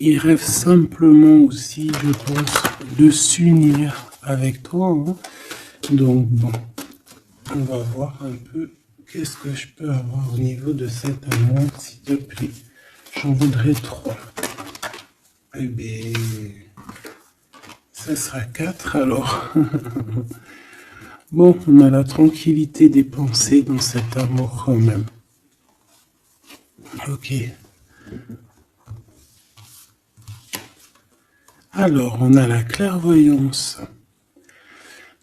il rêve simplement aussi, je pense, de s'unir avec toi. Hein. Donc bon, on va voir un peu qu'est-ce que je peux avoir au niveau de cet amour, s'il te plaît. J'en voudrais 3. Eh bien, ça sera 4 alors. Bon, on a la tranquillité des pensées dans cet amour quand même. Ok. Alors, on a la clairvoyance.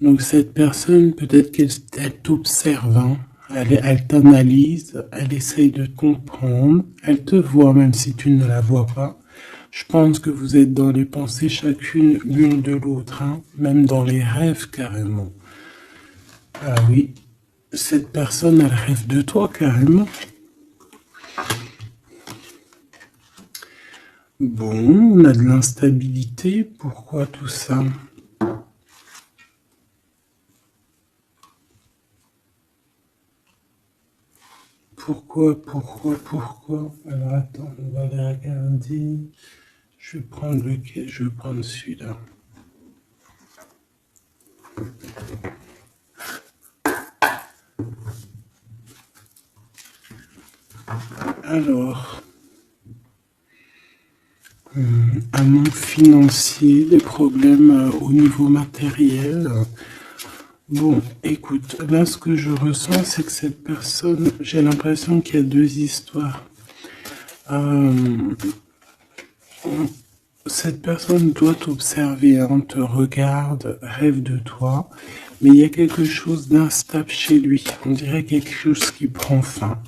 Donc cette personne, peut-être qu'elle t'observe, hein. Elle t'analyse, elle essaye de te comprendre, elle te voit même si tu ne la vois pas. Je pense que vous êtes dans les pensées chacune l'une de l'autre, hein, même dans les rêves carrément. Ah oui, cette personne, elle rêve de toi carrément. Bon, on a de l'instabilité, pourquoi tout ça? Pourquoi? Alors attends, on va les regarder. Je vais prendre lequel? Je vais prendre celui-là. Alors, un manque financier, des problèmes au niveau matériel. Bon, écoute, là ce que je ressens, c'est que cette personne, j'ai l'impression qu'il y a 2 histoires. Cette personne doit t'observer, hein, te regarde, rêve de toi, mais il y a quelque chose d'instable chez lui. On dirait quelque chose qui prend fin.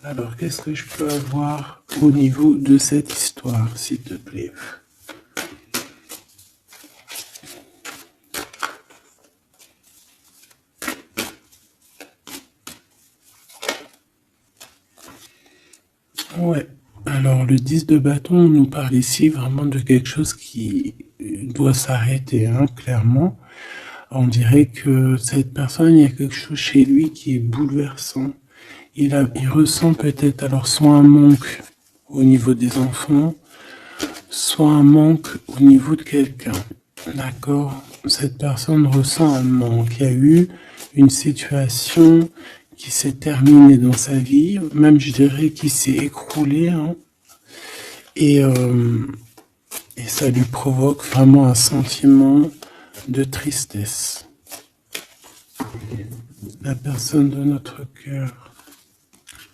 Alors, qu'est-ce que je peux avoir au niveau de cette histoire, s'il te plaît? Ouais. Alors, le 10 de bâton nous parle ici vraiment de quelque chose qui doit s'arrêter, hein, clairement. On dirait que cette personne, il y a quelque chose chez lui qui est bouleversant. Il ressent peut-être alors soit un manque au niveau des enfants, soit un manque au niveau de quelqu'un. D'accord? Cette personne ressent un manque. Il y a eu une situation qui s'est terminée dans sa vie, même je dirais qui s'est écroulée, hein, et, euh, et ça lui provoque vraiment un sentiment de tristesse. La personne de notre cœur,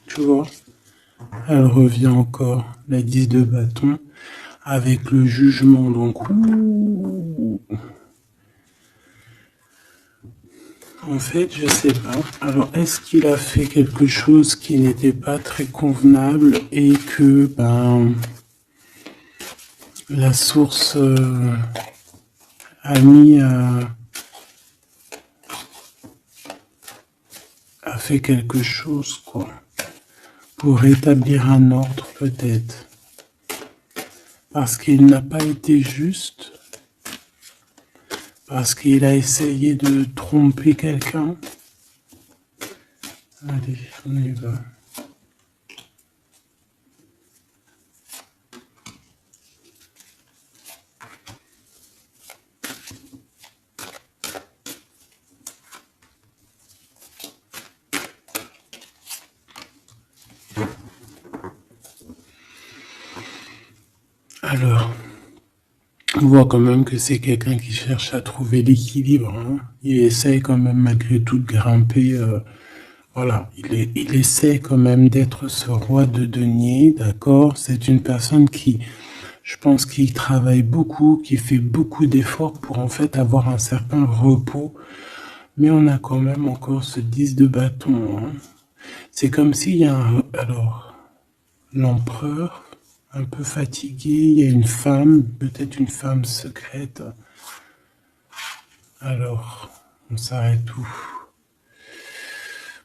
tu vois, elle revient encore, la 10 de bâton, avec le jugement, donc en fait, je sais pas. Alors, est-ce qu'il a fait quelque chose qui n'était pas très convenable et que, la source a mis a fait quelque chose, quoi, pour rétablir un ordre, peut-être. Parce qu'il n'a pas été juste, parce qu'il a essayé de tromper quelqu'un. Allez, on y va. Alors, on voit quand même que c'est quelqu'un qui cherche à trouver l'équilibre, hein. Il essaye quand même malgré tout de grimper. Voilà, il essaie quand même d'être ce roi de denier, d'accord? C'est une personne qui, je pense, qui travaille beaucoup, qui fait beaucoup d'efforts pour en fait avoir un certain repos. Mais on a quand même encore ce 10 de bâton, hein. C'est comme s'il y a alors, l'empereur, un peu fatigué, il y a une femme, peut-être une femme secrète. Alors, on s'arrête où?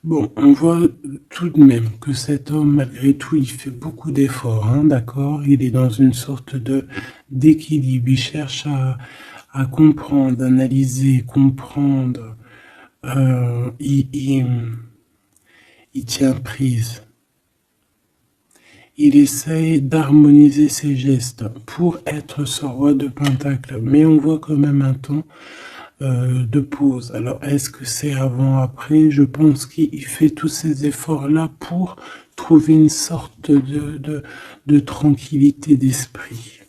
Bon, on voit tout de même que cet homme, malgré tout, il fait beaucoup d'efforts, hein, d'accord? Il est dans une sorte de d'équilibre. Il cherche à comprendre, analyser, comprendre. Il tient prise. il essaye d'harmoniser ses gestes pour être ce roi de Pentacle. Mais on voit quand même un temps de pause. Alors, est-ce que c'est avant, après? Je pense qu'il fait tous ces efforts-là pour trouver une sorte de tranquillité d'esprit.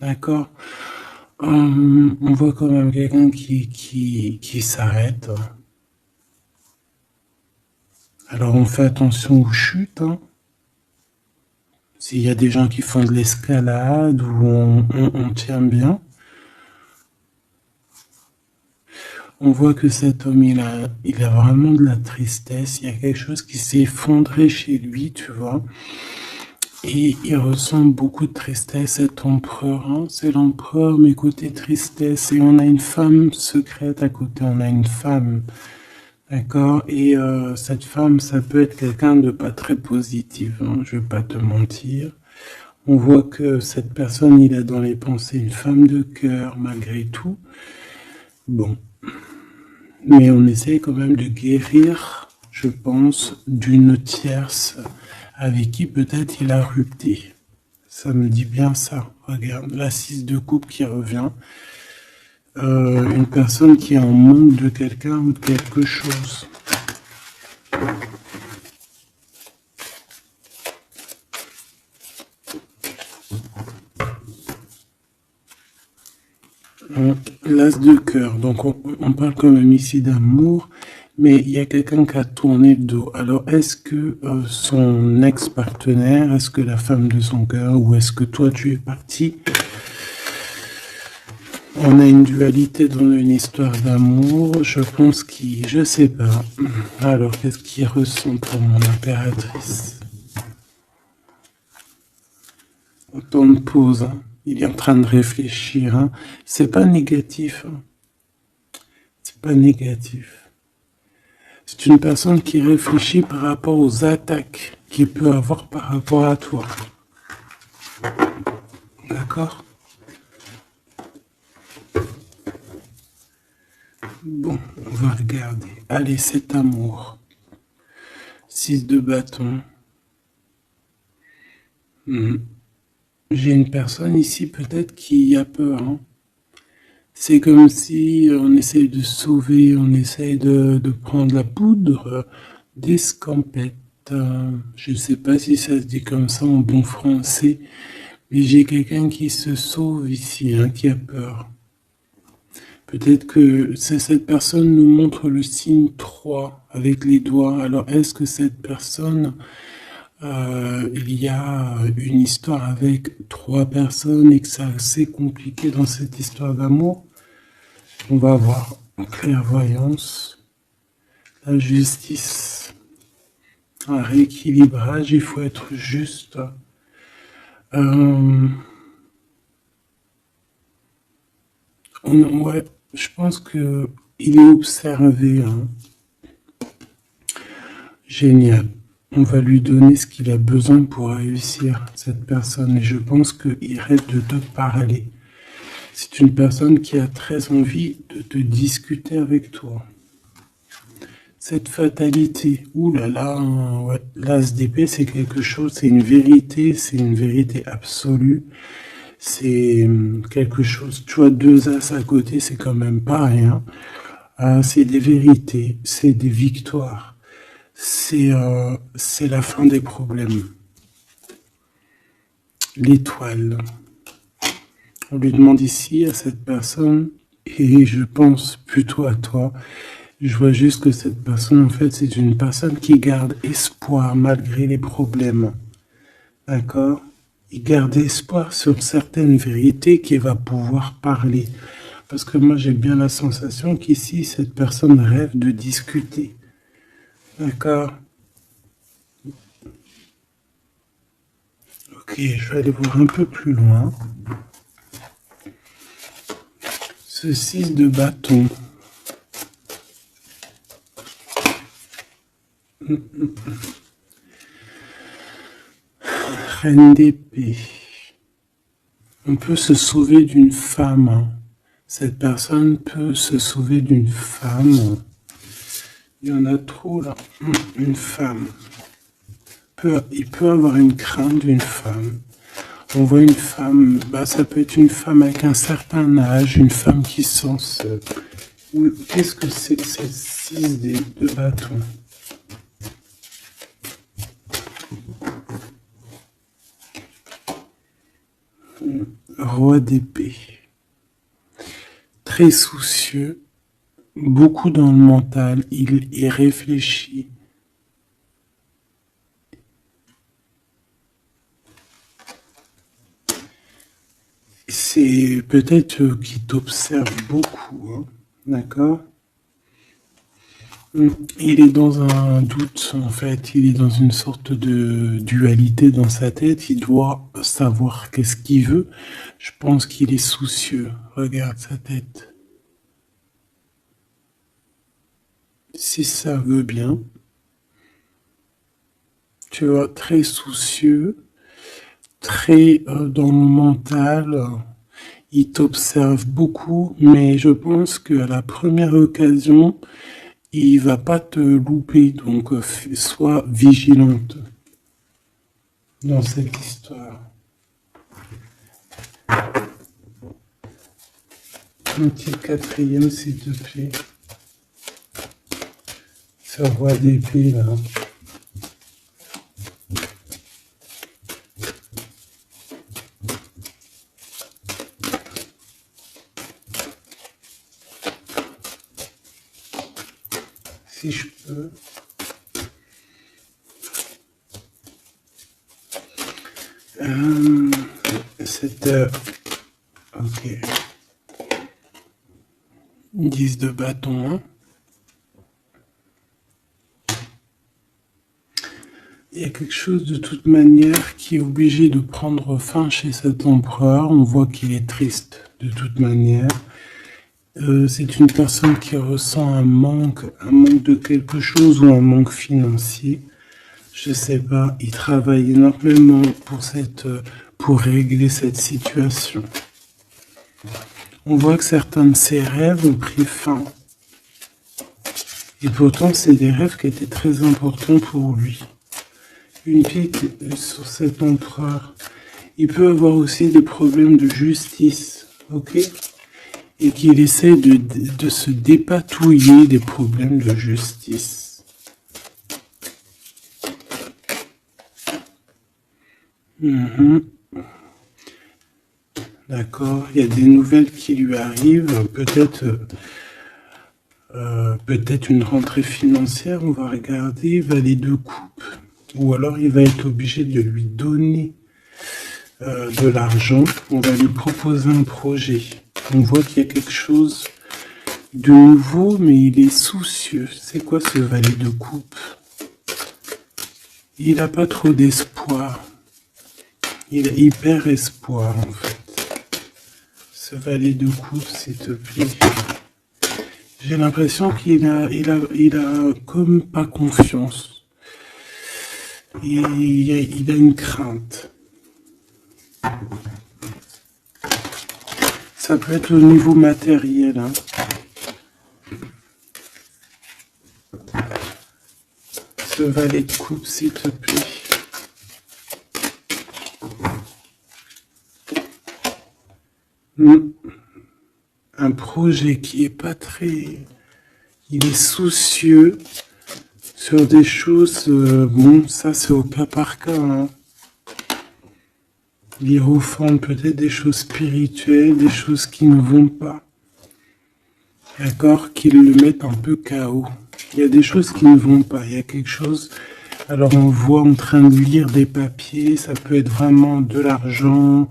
D'accord? On voit quand même quelqu'un qui s'arrête. Alors, on fait attention aux chutes. Hein. S'il y a des gens qui font de l'escalade où on tient bien, on voit que cet homme, il a vraiment de la tristesse. Il y a quelque chose qui s'est effondré chez lui, tu vois. Et il ressent beaucoup de tristesse, cet empereur. Hein. C'est l'empereur, mais côté tristesse. Et on a une femme secrète à côté. On a une femme. D'accord? Et cette femme, ça peut être quelqu'un de pas très positif. Hein. Je vais pas te mentir. On voit que cette personne, il a dans les pensées une femme de cœur, malgré tout. Bon. Mais on essaie quand même de guérir, je pense, d'une tierce avec qui peut-être il a rupté. Ça me dit bien ça. Regarde, la 6 de coupe qui revient. Une personne qui est en manque de quelqu'un ou de quelque chose. L'as de cœur, donc on parle quand même ici d'amour, mais il y a quelqu'un qui a tourné le dos. Alors est-ce que son ex-partenaire, est-ce que la femme de son cœur, ou est-ce que toi tu es parti? On a une dualité dans une histoire d'amour, je pense je sais pas. Alors qu'est-ce qu'il ressent pour mon impératrice? Autant de pause, hein. Il est en train de réfléchir. Hein. C'est pas négatif. Hein. C'est pas négatif. C'est une personne qui réfléchit par rapport aux attaques qu'il peut avoir par rapport à toi. D'accord? Bon, on va regarder. Allez, cet amour. 6 de bâton. J'ai une personne ici peut-être qui a peur. Hein. C'est comme si on essaye de sauver, on essaye de prendre la poudre d'escampette. Je ne sais pas si ça se dit comme ça en bon français, mais j'ai quelqu'un qui se sauve ici, hein, qui a peur. Peut-être que cette personne nous montre le signe 3 avec les doigts. Alors est-ce que cette personne... il y a une histoire avec 3 personnes et que c'est assez compliqué dans cette histoire d'amour. On va voir clairvoyance, la justice, un rééquilibrage, il faut être juste. Ouais, je pense que il est observé. Hein. Génial. On va lui donner ce qu'il a besoin pour réussir, cette personne. Et je pense qu'il rêve de te parler. C'est une personne qui a très envie de te discuter avec toi. Cette fatalité, oulala, ouais, l'as d'épée, c'est quelque chose, c'est une vérité absolue. C'est quelque chose, tu vois, 2 as à côté, c'est quand même pas rien. C'est des vérités, c'est des victoires. C'est la fin des problèmes. L'étoile. On lui demande ici à cette personne, et je pense plutôt à toi, je vois juste que cette personne, en fait, c'est une personne qui garde espoir malgré les problèmes. D'accord? Il garde espoir sur certaines vérités qu'il va pouvoir parler. Parce que moi, j'ai bien la sensation qu'ici, cette personne rêve de discuter. D'accord? Ok, je vais aller voir un peu plus loin. Ce 6 de bâton. Reine d'épée. On peut se sauver d'une femme. Cette personne peut se sauver d'une femme. Il y en a trop là. Une femme. il peut avoir une crainte d'une femme. On voit une femme, ça peut être une femme avec un certain âge, une femme qui se sent seule. Qu'est-ce que c'est que cette 6 de bâton? Roi d'épée. Très soucieux, beaucoup dans le mental, il réfléchit. C'est peut-être qu'il t'observe beaucoup, hein, d'accord? Il est dans un doute, en fait, il est dans une sorte de dualité dans sa tête, il doit savoir qu'est-ce qu'il veut. Je pense qu'il est soucieux, regarde sa tête. Si ça veut bien, tu vois, très soucieux, très dans le mental, il t'observe beaucoup, mais je pense qu'à la première occasion, il va pas te louper, donc sois vigilante dans cette histoire. Un petit quatrième, s'il te plaît. Ce roi d'épée, là. Si je peux. Cette heure. Ok. 10 de bâton. Hein. Il y a quelque chose de toute manière qui est obligé de prendre fin chez cet empereur. On voit qu'il est triste de toute manière. C'est une personne qui ressent un manque de quelque chose ou un manque financier. Je sais pas, il travaille énormément pour régler cette situation. On voit que certains de ses rêves ont pris fin. Et pourtant, c'est des rêves qui étaient très importants pour lui. Une pique sur cet empereur. Il peut avoir aussi des problèmes de justice, ok? Et qu'il essaie de se dépatouiller des problèmes de justice. D'accord, il y a des nouvelles qui lui arrivent, peut-être une rentrée financière, on va regarder, valet de coupe, ou alors il va être obligé de lui donner de l'argent, on va lui proposer un projet. On voit qu'il y a quelque chose de nouveau, mais il est soucieux. C'est quoi ce valet de coupe? Il n'a pas trop d'espoir. Il a hyper espoir, en fait. Ce valet de coupe, s'il te plaît. J'ai l'impression qu'il a comme pas confiance. Il a une crainte. Ça peut être au niveau matériel. Hein. Ce valet de coupe, s'il te plaît. Un projet qui est pas très... Il est soucieux sur des choses... bon, ça c'est au cas par cas. Hein. Il refonde peut-être des choses spirituelles, des choses qui ne vont pas. D'accord? Qui le mettent un peu KO. Il y a des choses qui ne vont pas. Il y a quelque chose... Alors on voit en train de lire des papiers, ça peut être vraiment de l'argent,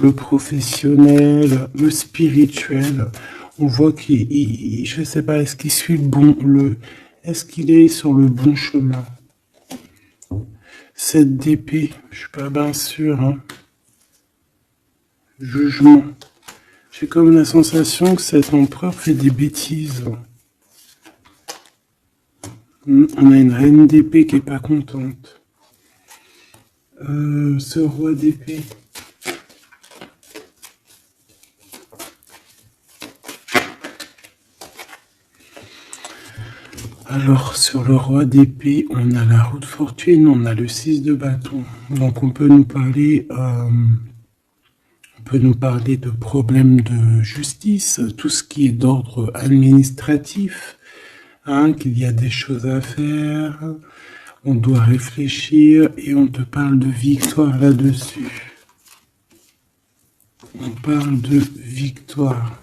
le professionnel, le spirituel. On voit qu'il, je sais pas, est-ce qu'il suit est-ce qu'il est sur le bon chemin? Cette d'épée, je suis pas bien sûr. Hein. Jugement. J'ai comme la sensation que cet empereur fait des bêtises. On a une reine d'épée qui est pas contente. Ce roi d'épée. Alors, sur le roi d'épée, on a la roue de fortune, on a le 6 de bâton. Donc, on peut nous parler de problèmes de justice, tout ce qui est d'ordre administratif, hein, qu'il y a des choses à faire, on doit réfléchir et on te parle de victoire là-dessus. On parle de victoire.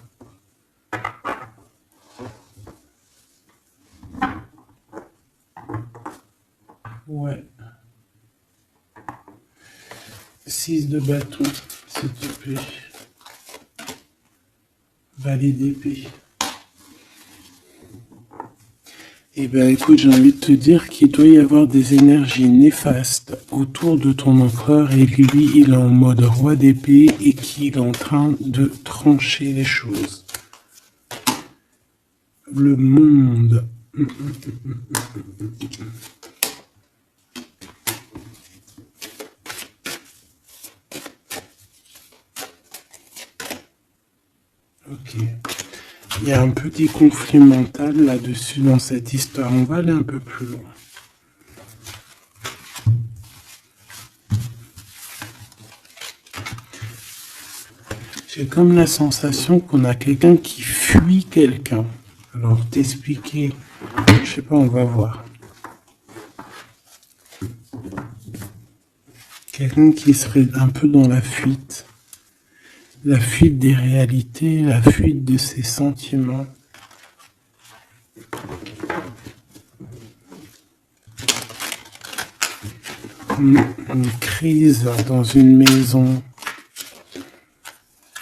Ouais. 6 de bâton, s'il te plaît. Valet d'épée. Eh bien, écoute, j'ai envie de te dire qu'il doit y avoir des énergies néfastes autour de ton empereur et lui, il est en mode roi d'épée et qu'il est en train de trancher les choses. Le monde. Ok. Il y a un petit conflit mental là-dessus dans cette histoire. On va aller un peu plus loin. J'ai comme la sensation qu'on a quelqu'un qui fuit quelqu'un. Alors, t'expliquer, je sais pas, on va voir. Quelqu'un qui serait un peu dans la fuite des réalités, la fuite de ses sentiments. Une crise dans une maison.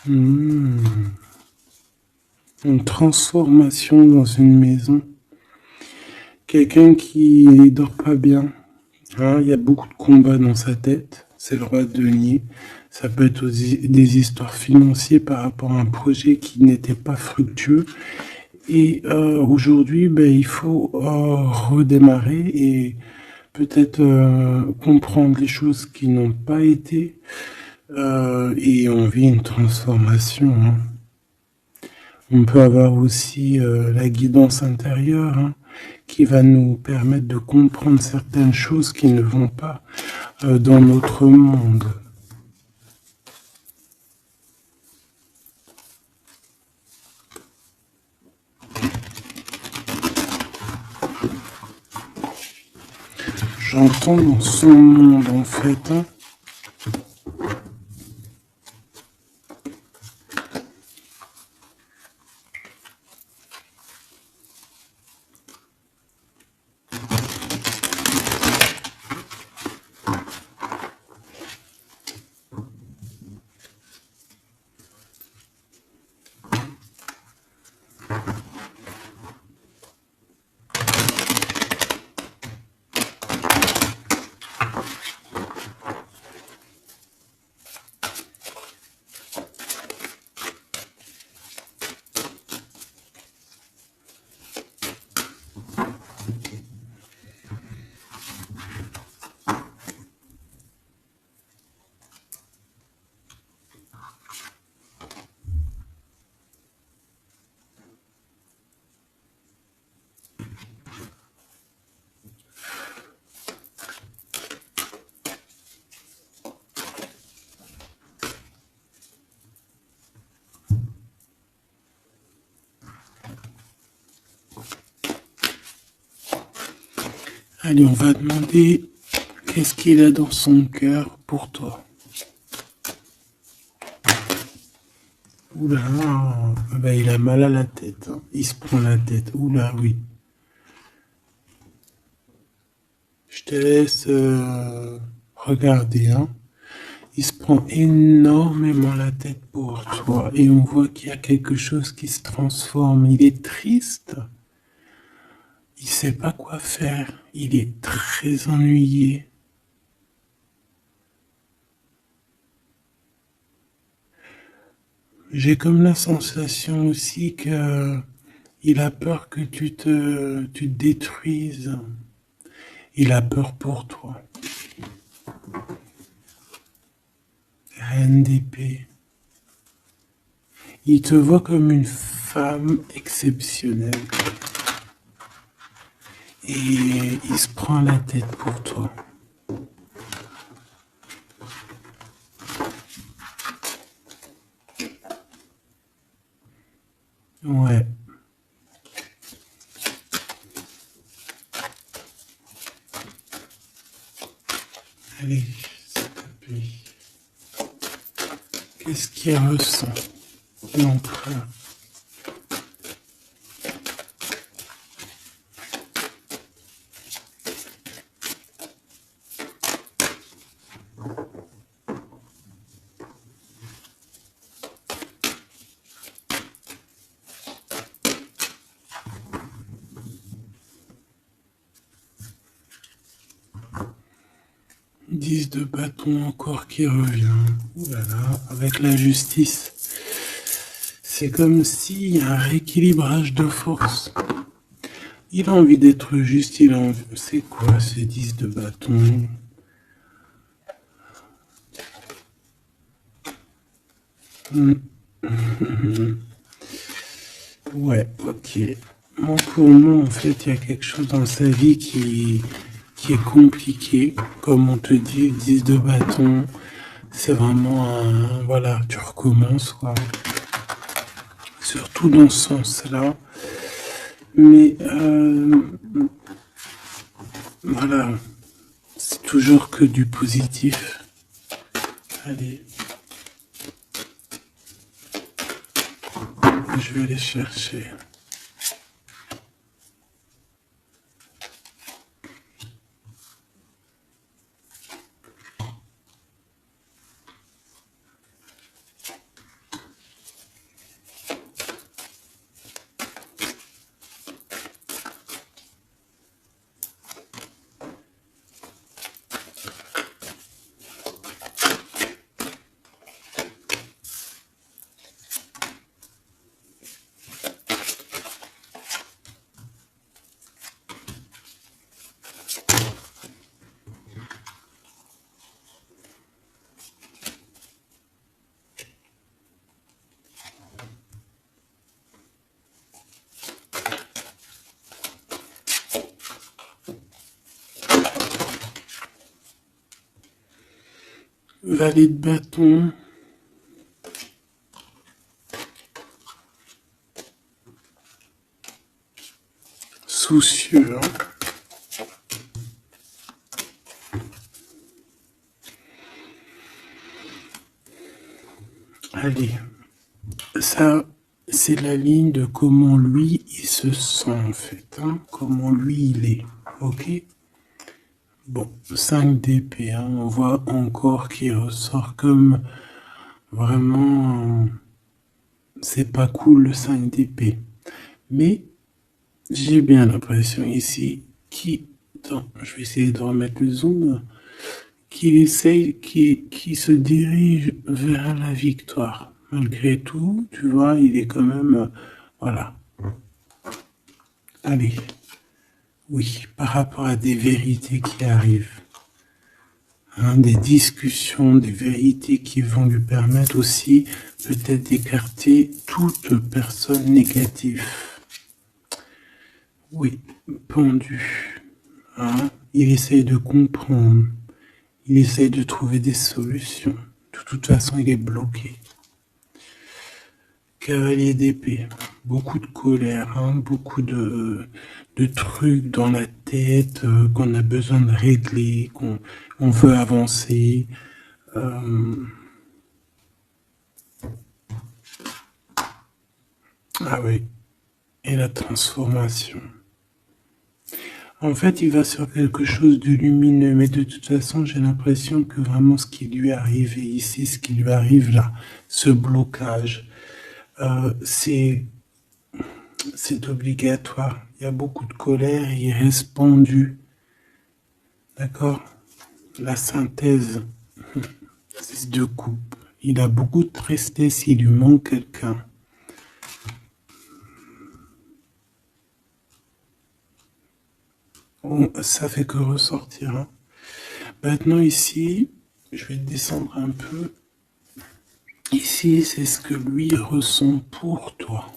Une transformation dans une maison. Quelqu'un qui dort pas bien. Hein, il y a beaucoup de combats dans sa tête. C'est le roi de denier. Ça peut être aussi des histoires financières par rapport à un projet qui n'était pas fructueux. Et aujourd'hui, il faut redémarrer et peut-être comprendre les choses qui n'ont pas été. Et on vit une transformation. Hein. On peut avoir aussi la guidance intérieure, hein, qui va nous permettre de comprendre certaines choses qui ne vont pas dans notre monde. J'entends dans son monde en fait. Hein. Allez, on va demander qu'est-ce qu'il a dans son cœur pour toi. Oula, il a mal à la tête. Hein. Il se prend la tête. Oula, oui. Je te laisse regarder. Hein. Il se prend énormément la tête pour toi. Et on voit qu'il y a quelque chose qui se transforme. Il est triste. Il ne sait pas quoi faire. Il est très ennuyé. J'ai comme la sensation aussi que il a peur que tu te détruises. Il a peur pour toi. Reine d'épée. Il te voit comme une femme exceptionnelle. et il se prend la tête pour toi. Ouais. Allez, s'il te plaît. Qu'est-ce qu'il ressent, l'empereur? Dix de bâton encore qui revient. Voilà, avec la justice. C'est comme s'il y a un rééquilibrage de force. Il a envie d'être juste, il a envie... C'est quoi ce 10 de bâton? Ouais, ok. Moi, pour moi, en fait, il y a quelque chose dans sa vie qui est compliqué. Comme on te dit, 10 de bâton, c'est vraiment un... Voilà, tu recommences, quoi. Surtout dans ce sens-là. Mais, voilà, c'est toujours que du positif. Allez. Je vais aller chercher. Valet de bâton. Soucieux. Allez. Ça, c'est la ligne de comment lui, il se sent, en fait. Hein, comment lui, il est. Ok? Bon, 5 d'épée. Hein, on voit encore qu'il ressort comme... Vraiment... c'est pas cool, le 5 d'épée. Mais... j'ai bien l'impression ici attends, je vais essayer de remettre le zoom, qu'il essaye, qui se dirige vers la victoire. Malgré tout, tu vois, il est quand même, voilà. Allez, oui, par rapport à des vérités qui arrivent, hein, des discussions, des vérités qui vont lui permettre aussi peut-être d'écarter toute personne négative. Oui, pendu. Hein, il essaye de comprendre. Il essaye de trouver des solutions. De toute façon, il est bloqué. Cavalier d'épée. Beaucoup de colère, hein, beaucoup de trucs dans la tête qu'on a besoin de régler, qu'on veut avancer. Ah oui. Et la transformation. En fait, il va sur quelque chose de lumineux, mais de toute façon, j'ai l'impression que vraiment ce qui lui est arrivé ici, ce qui lui arrive là, ce blocage, c'est obligatoire. Il y a beaucoup de colère et il reste pendu. D'accord? La synthèse, 6 de coupe. Il a beaucoup de tristesse, il lui manque quelqu'un. Bon, ça fait que ressortir. Hein. Maintenant ici, je vais descendre un peu. Ici, c'est ce que lui ressent pour toi.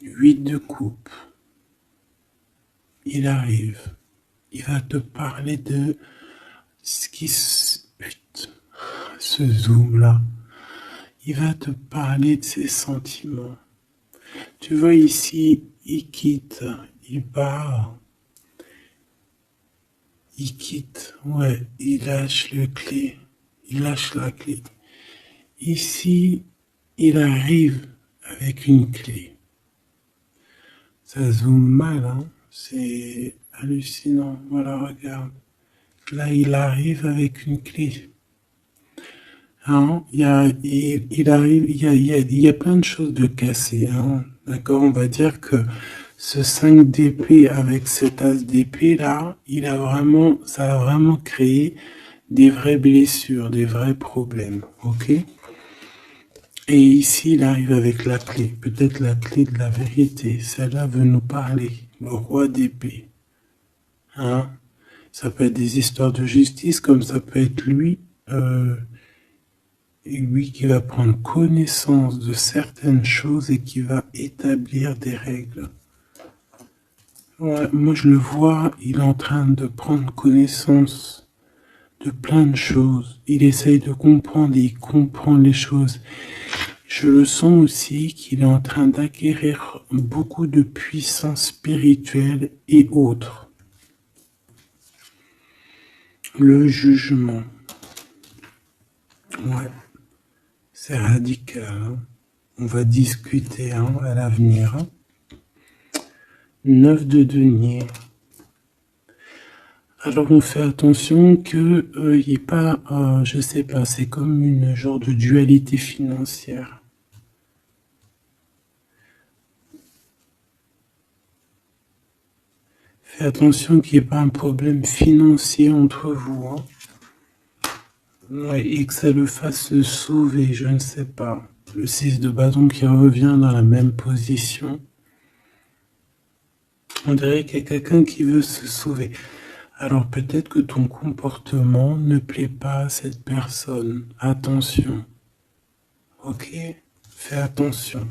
8 de coupe. il arrive. Il va te parler de ce qui putain, ce zoom là. Il va te parler de ses sentiments. Tu vois ici, il quitte, il part. Il quitte, ouais, il lâche le clé. Il lâche la clé. Ici, il arrive avec une clé. Ça zoome mal, hein. C'est hallucinant. Voilà, regarde. Là, il arrive avec une clé. Hein, il arrive, il y a plein de choses de cassées. Hein. D'accord, on va dire que ce 5 d'épée avec cet as d'épée là, ça a vraiment créé des vraies blessures, des vrais problèmes. Ok. Et ici, il arrive avec la clé, peut-être la clé de la vérité. Celle-là veut nous parler, le roi d'épée. Hein, ça peut être des histoires de justice, comme ça peut être lui. Et lui qui va prendre connaissance de certaines choses et qui va établir des règles. Ouais, moi je le vois, il est en train de prendre connaissance de plein de choses. Il essaye de comprendre et il comprend les choses. Je le sens aussi qu'il est en train d'acquérir beaucoup de puissance spirituelle et autres. Le jugement. Ouais, c'est radical. Hein. On va discuter hein, à l'avenir. Hein. 9 de denier. Alors on fait attention que il n'y ait pas, je sais pas, c'est comme une genre de dualité financière. Fais attention qu'il n'y ait pas un problème financier entre vous. Hein. Ouais, et que ça le fasse se sauver, je ne sais pas. Le 6 de bâton qui revient dans la même position. On dirait qu'il y a quelqu'un qui veut se sauver. Alors peut-être que ton comportement ne plaît pas à cette personne. Attention. Ok? Fais attention.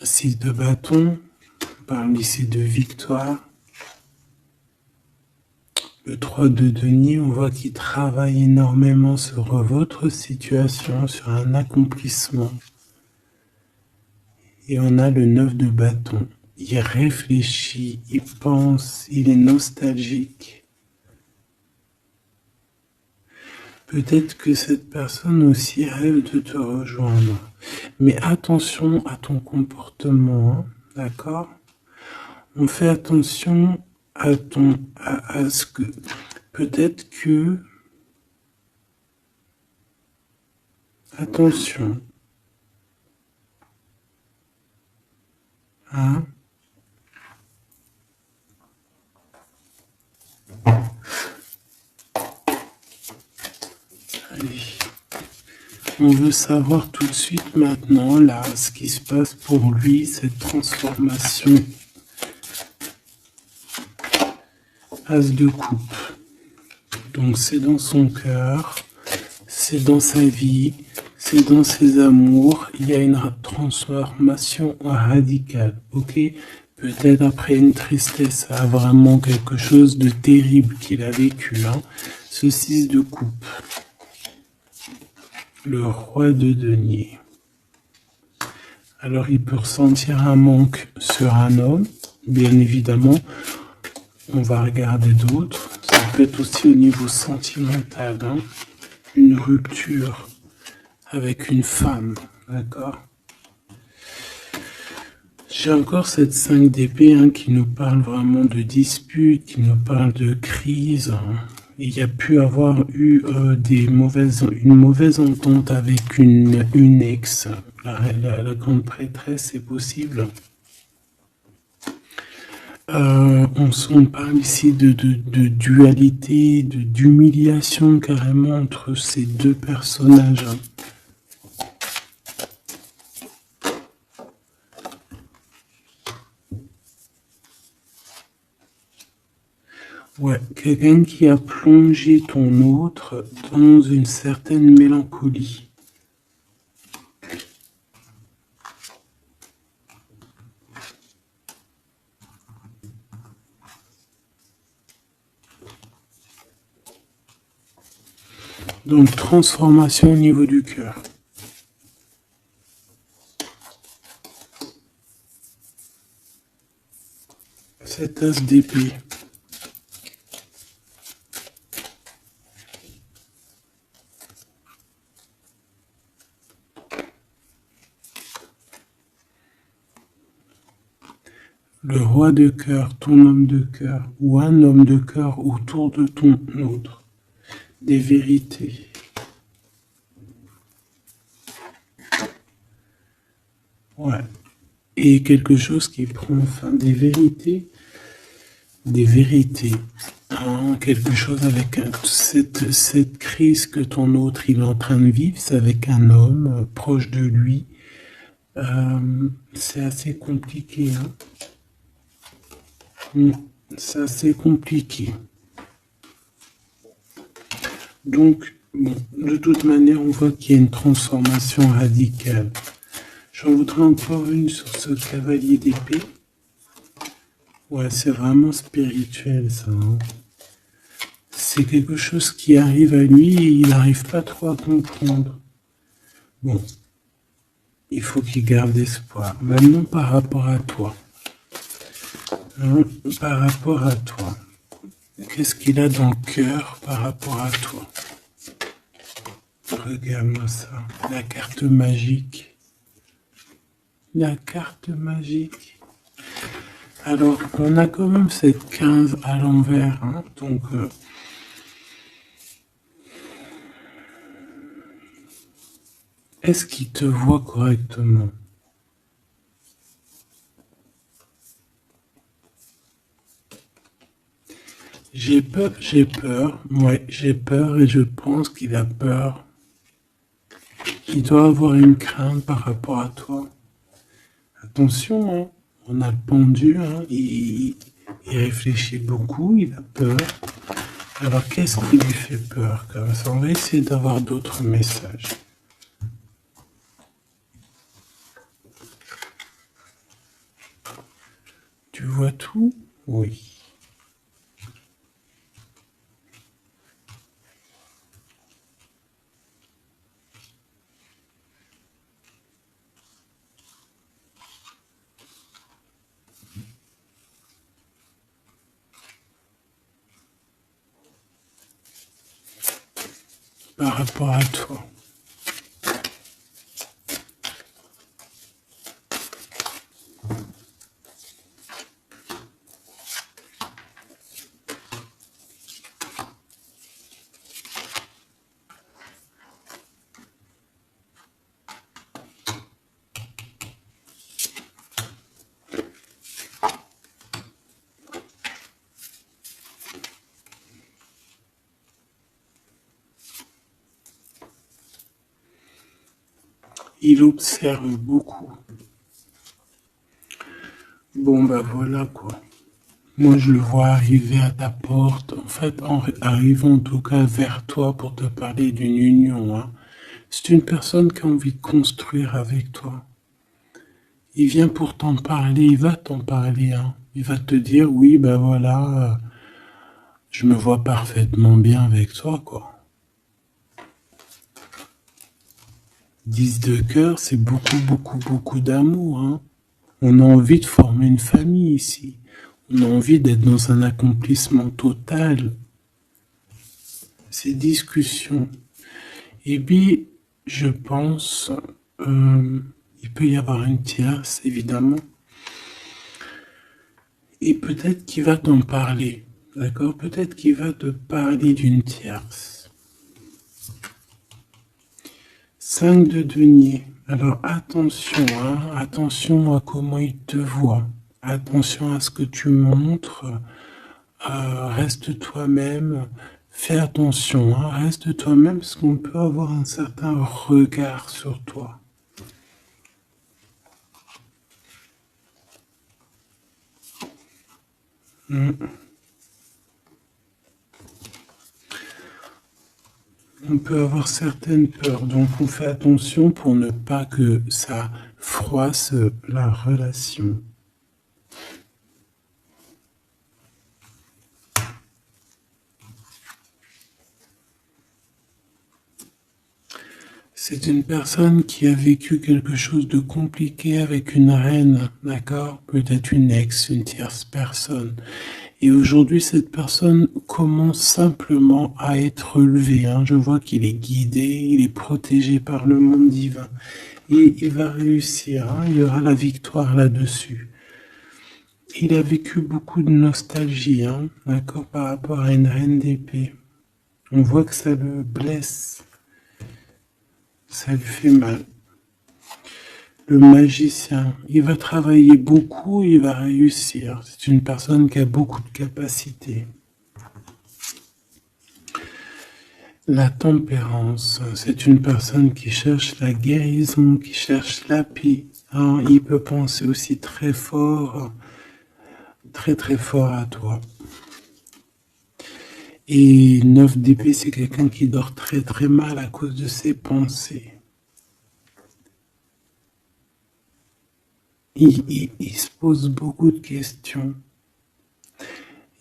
6 de bâton. On parle ici de victoire. Le 3 de denier, on voit qu'il travaille énormément sur votre situation, sur un accomplissement. Et on a le 9 de bâton. Il réfléchit, il pense, il est nostalgique. Peut-être que cette personne aussi rêve de te rejoindre. Mais attention à ton comportement, hein, d'accord? On fait attention à ce que peut-être que attention, hein? Allez. On veut savoir tout de suite maintenant, là, ce qui se passe pour lui, cette transformation. As de coupe. Donc c'est dans son cœur, c'est dans sa vie, c'est dans ses amours. Il y a une transformation radicale, ok? Peut-être après une tristesse, ça a vraiment quelque chose de terrible qu'il a vécu. Hein. Ce 6 de coupe. Le roi de denier. Alors il peut ressentir un manque sur un homme, bien évidemment. On va regarder d'autres. Ça peut être aussi au niveau sentimental, hein, une rupture avec une femme, d'accord? J'ai encore cette 5 d'épée hein, qui nous parle vraiment de dispute, qui nous parle de crise. Hein. Il y a pu avoir eu une mauvaise entente avec une ex. La grande prêtresse, c'est possible. On parle ici de dualité, d'humiliation carrément entre ces deux personnages. Ouais, quelqu'un qui a plongé ton autre dans une certaine mélancolie. Donc, transformation au niveau du cœur. Cette as d'épée. Le roi de cœur, ton homme de cœur, ou un homme de cœur autour de ton autre. Des vérités. Ouais. Et quelque chose qui prend fin. Des vérités. Des vérités. Hein, quelque chose avec cette crise que ton autre il est en train de vivre, c'est avec un homme proche de lui. C'est assez compliqué. Hein. C'est assez compliqué. Donc, bon, de toute manière, on voit qu'il y a une transformation radicale. J'en voudrais encore une sur ce cavalier d'épée. Ouais, c'est vraiment spirituel, ça. Hein. C'est quelque chose qui arrive à lui et il n'arrive pas trop à comprendre. Bon, il faut qu'il garde espoir. Maintenant, par rapport à toi. Hein, par rapport à toi. Qu'est-ce qu'il a dans le cœur par rapport à toi? Regarde-moi ça. La carte magique. La carte magique. Alors, on a quand même cette 15 à l'envers. Hein, donc, est-ce qu'il te voit correctement? J'ai peur, ouais, j'ai peur et je pense qu'il a peur. Il doit avoir une crainte par rapport à toi. Attention, hein, on a le pendu, hein, il réfléchit beaucoup, il a peur. Alors qu'est-ce qui lui fait peur comme ça? On va essayer d'avoir d'autres messages. Tu vois tout? Oui. Par rapport à toi. Il observe beaucoup. Bon, bah voilà quoi. Moi, je le vois arriver à ta porte, en fait, en arrivant en tout cas vers toi pour te parler d'une union. Hein. C'est une personne qui a envie de construire avec toi. Il vient pour t'en parler, il va t'en parler. Hein. Il va te dire, oui, ben voilà, je me vois parfaitement bien avec toi, quoi. 10 de cœur, c'est beaucoup, beaucoup, beaucoup d'amour. Hein. On a envie de former une famille ici. On a envie d'être dans un accomplissement total. Ces discussions. Et puis, je pense, il peut y avoir une tierce, évidemment. Et peut-être qu'il va t'en parler. D'accord? Peut-être qu'il va te parler d'une tierce. 5 de denier. Alors attention, hein, attention à comment il te voit. Attention à ce que tu montres. Reste toi-même. Fais attention, hein, reste toi-même parce qu'on peut avoir un certain regard sur toi. On peut avoir certaines peurs, donc on fait attention pour ne pas que ça froisse la relation. C'est une personne qui a vécu quelque chose de compliqué avec une reine, d'accord? Peut-être une ex, une tierce personne. Et aujourd'hui, cette personne commence simplement à être relevée, hein. Je vois qu'il est guidé, il est protégé par le monde divin. Et il va réussir, hein. Il y aura la victoire là-dessus. Il a vécu beaucoup de nostalgie, hein, d'accord, par rapport à une reine d'épée. On voit que ça le blesse, ça lui fait mal. Le magicien, il va travailler beaucoup, il va réussir. C'est une personne qui a beaucoup de capacités. La tempérance, c'est une personne qui cherche la guérison, qui cherche la paix. Hein, il peut penser aussi très fort, très très fort à toi. Et 9 d'épée, c'est quelqu'un qui dort très très mal à cause de ses pensées. Il se pose beaucoup de questions.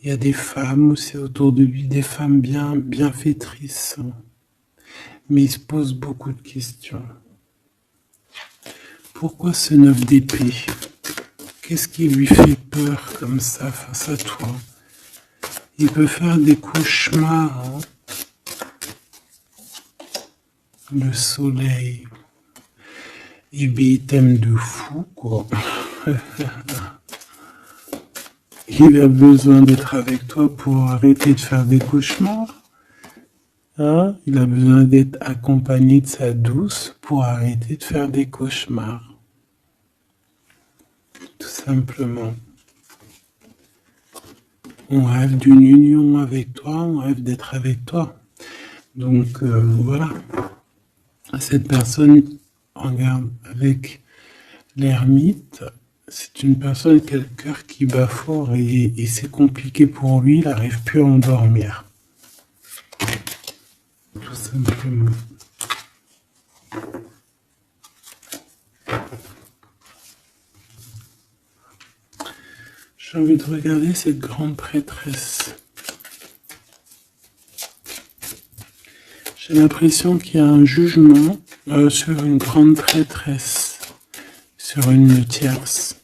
Il y a des femmes aussi autour de lui, des femmes bienfaitrices. Mais il se pose beaucoup de questions. Pourquoi ce 9 d'épée? Qu'est-ce qui lui fait peur comme ça face à toi? Il peut faire des cauchemars. Hein. Le soleil. Il t'aime de fou, quoi. Il a besoin d'être avec toi pour arrêter de faire des cauchemars. Hein? Il a besoin d'être accompagné de sa douce pour arrêter de faire des cauchemars. Tout simplement. On rêve d'une union avec toi, on rêve d'être avec toi. Donc voilà. Cette personne, regarde, avec l'ermite, c'est une personne qui a le cœur qui bat fort et c'est compliqué pour lui, il n'arrive plus à endormir. Tout simplement. J'ai envie de regarder cette grande prêtresse. J'ai l'impression qu'il y a un jugement sur une grande prêtresse, sur une tierce.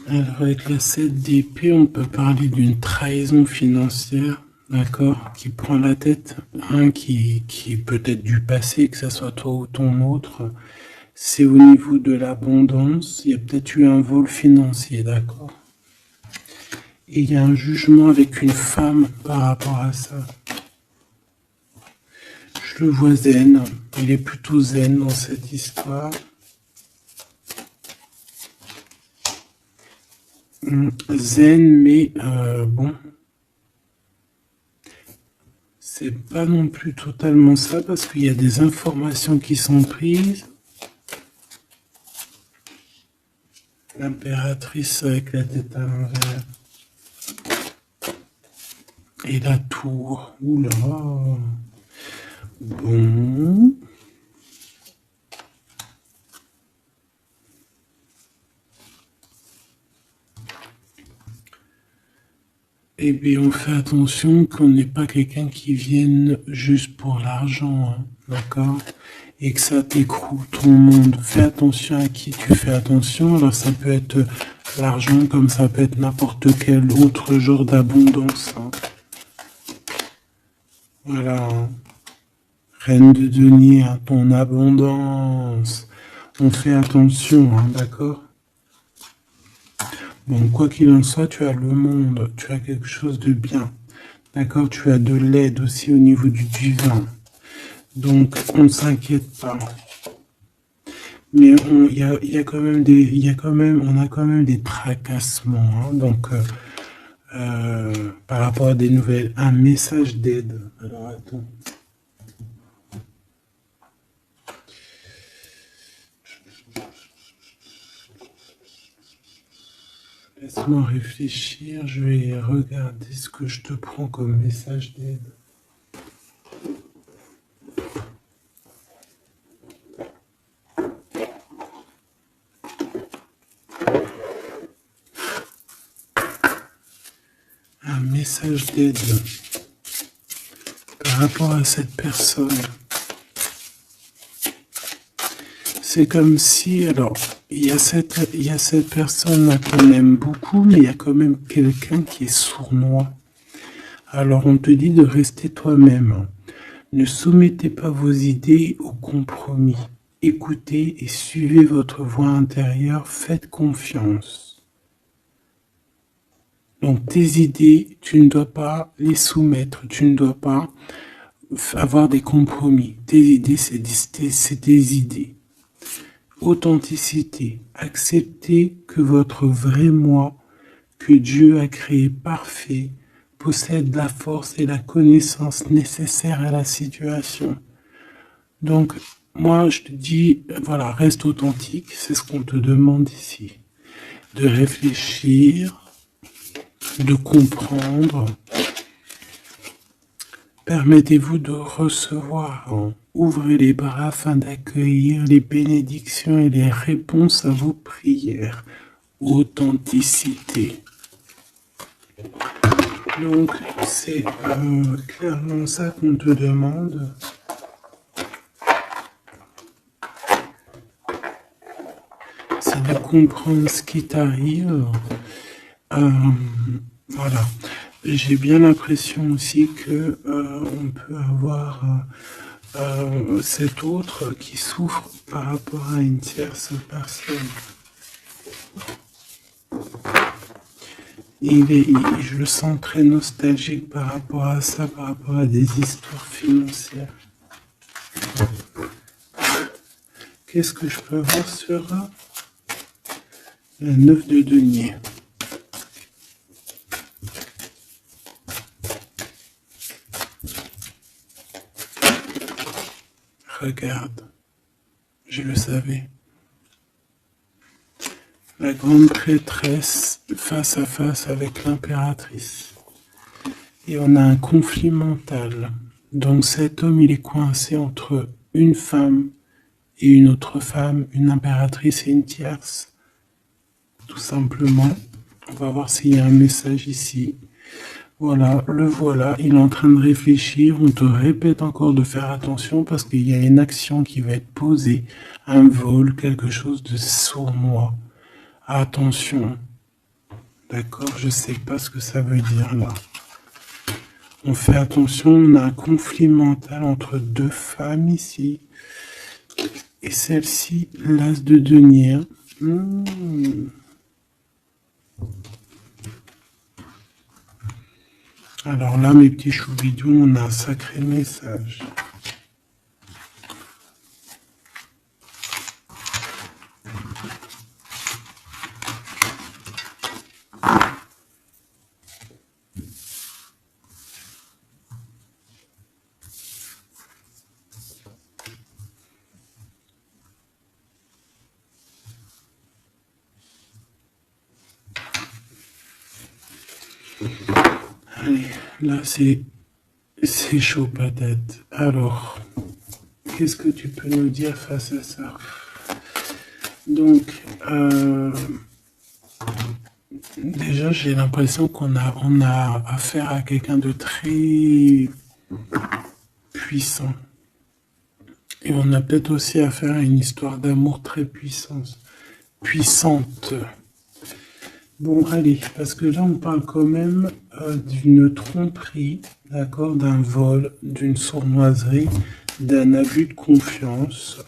Alors avec la 7 d'épée, on peut parler d'une trahison financière, d'accord, qui prend la tête, hein, qui peut être du passé, que ce soit toi ou ton autre. C'est au niveau de l'abondance, il y a peut-être eu un vol financier, d'accord. Et il y a un jugement avec une femme par rapport à ça. Je le vois zen, il est plutôt zen dans cette histoire. Zen, mais bon, c'est pas non plus totalement ça parce qu'il y a des informations qui sont prises. L'impératrice avec la tête à l'envers. Et la tour. Oula. Bon. Eh bien, on fait attention qu'on n'ait pas quelqu'un qui vienne juste pour l'argent, hein, d'accord? Et que ça t'écroule ton monde. Fais attention à qui tu fais attention. Alors, ça peut être l'argent comme ça peut être n'importe quel autre genre d'abondance. Hein. Voilà. Hein. Reine de denier, hein, ton abondance. On fait attention, hein, d'accord? Bon, quoi qu'il en soit, tu as le monde, tu as quelque chose de bien. D'accord? Tu as de l'aide aussi au niveau du divin. Donc, on ne s'inquiète pas. Mais il y a quand même on a quand même des tracassements. Hein, donc, par rapport à des nouvelles, un message d'aide. Alors, attends. Laisse-moi réfléchir, je vais regarder ce que je te prends comme message d'aide. message d'aide par rapport à cette personne. C'est comme si, alors, il y a cette personne-là qu'on aime beaucoup, mais il y a quand même quelqu'un qui est sournois. Alors, on te dit de rester toi-même. Ne soumettez pas vos idées au compromis. Écoutez et suivez votre voix intérieure, faites confiance. Donc, tes idées, tu ne dois pas les soumettre, tu ne dois pas avoir des compromis. Tes idées, c'est tes idées. Authenticité. Acceptez que votre vrai moi, que Dieu a créé parfait, possède la force et la connaissance nécessaires à la situation. Donc, moi, je te dis, voilà, reste authentique, c'est ce qu'on te demande ici. De réfléchir, de comprendre. Permettez-vous de recevoir. Ouvrez les bras afin d'accueillir les bénédictions et les réponses à vos prières. Authenticité. Donc, c'est clairement ça qu'on te demande. C'est de comprendre ce qui t'arrive. Voilà. J'ai bien l'impression aussi que on peut avoir cet autre qui souffre par rapport à une tierce personne. Je le sens très nostalgique par rapport à ça, par rapport à des histoires financières. Qu'est-ce que je peux voir sur la 9 de denier? Regarde, je le savais. La grande prêtresse face à face avec l'impératrice. Et on a un conflit mental. Donc cet homme, il est coincé entre une femme et une autre femme, une impératrice et une tierce. Tout simplement. On va voir s'il y a un message ici. Voilà, le voilà, il est en train de réfléchir. On te répète encore de faire attention parce qu'il y a une action qui va être posée. Un vol, quelque chose de sournois. Attention. D'accord, je sais pas ce que ça veut dire là. On fait attention, on a un conflit mental entre deux femmes ici. Et celle-ci, l'as de denier. Alors là, mes petits choubidous, on a un sacré message. Allez, là c'est chaud patate. Alors, qu'est-ce que tu peux nous dire face à ça? Donc, déjà j'ai l'impression qu'on a affaire à quelqu'un de très puissant. Et on a peut-être aussi affaire à une histoire d'amour très puissante. Bon, allez, parce que là, on parle quand même d'une tromperie, d'accord, d'un vol, d'une sournoiserie, d'un abus de confiance.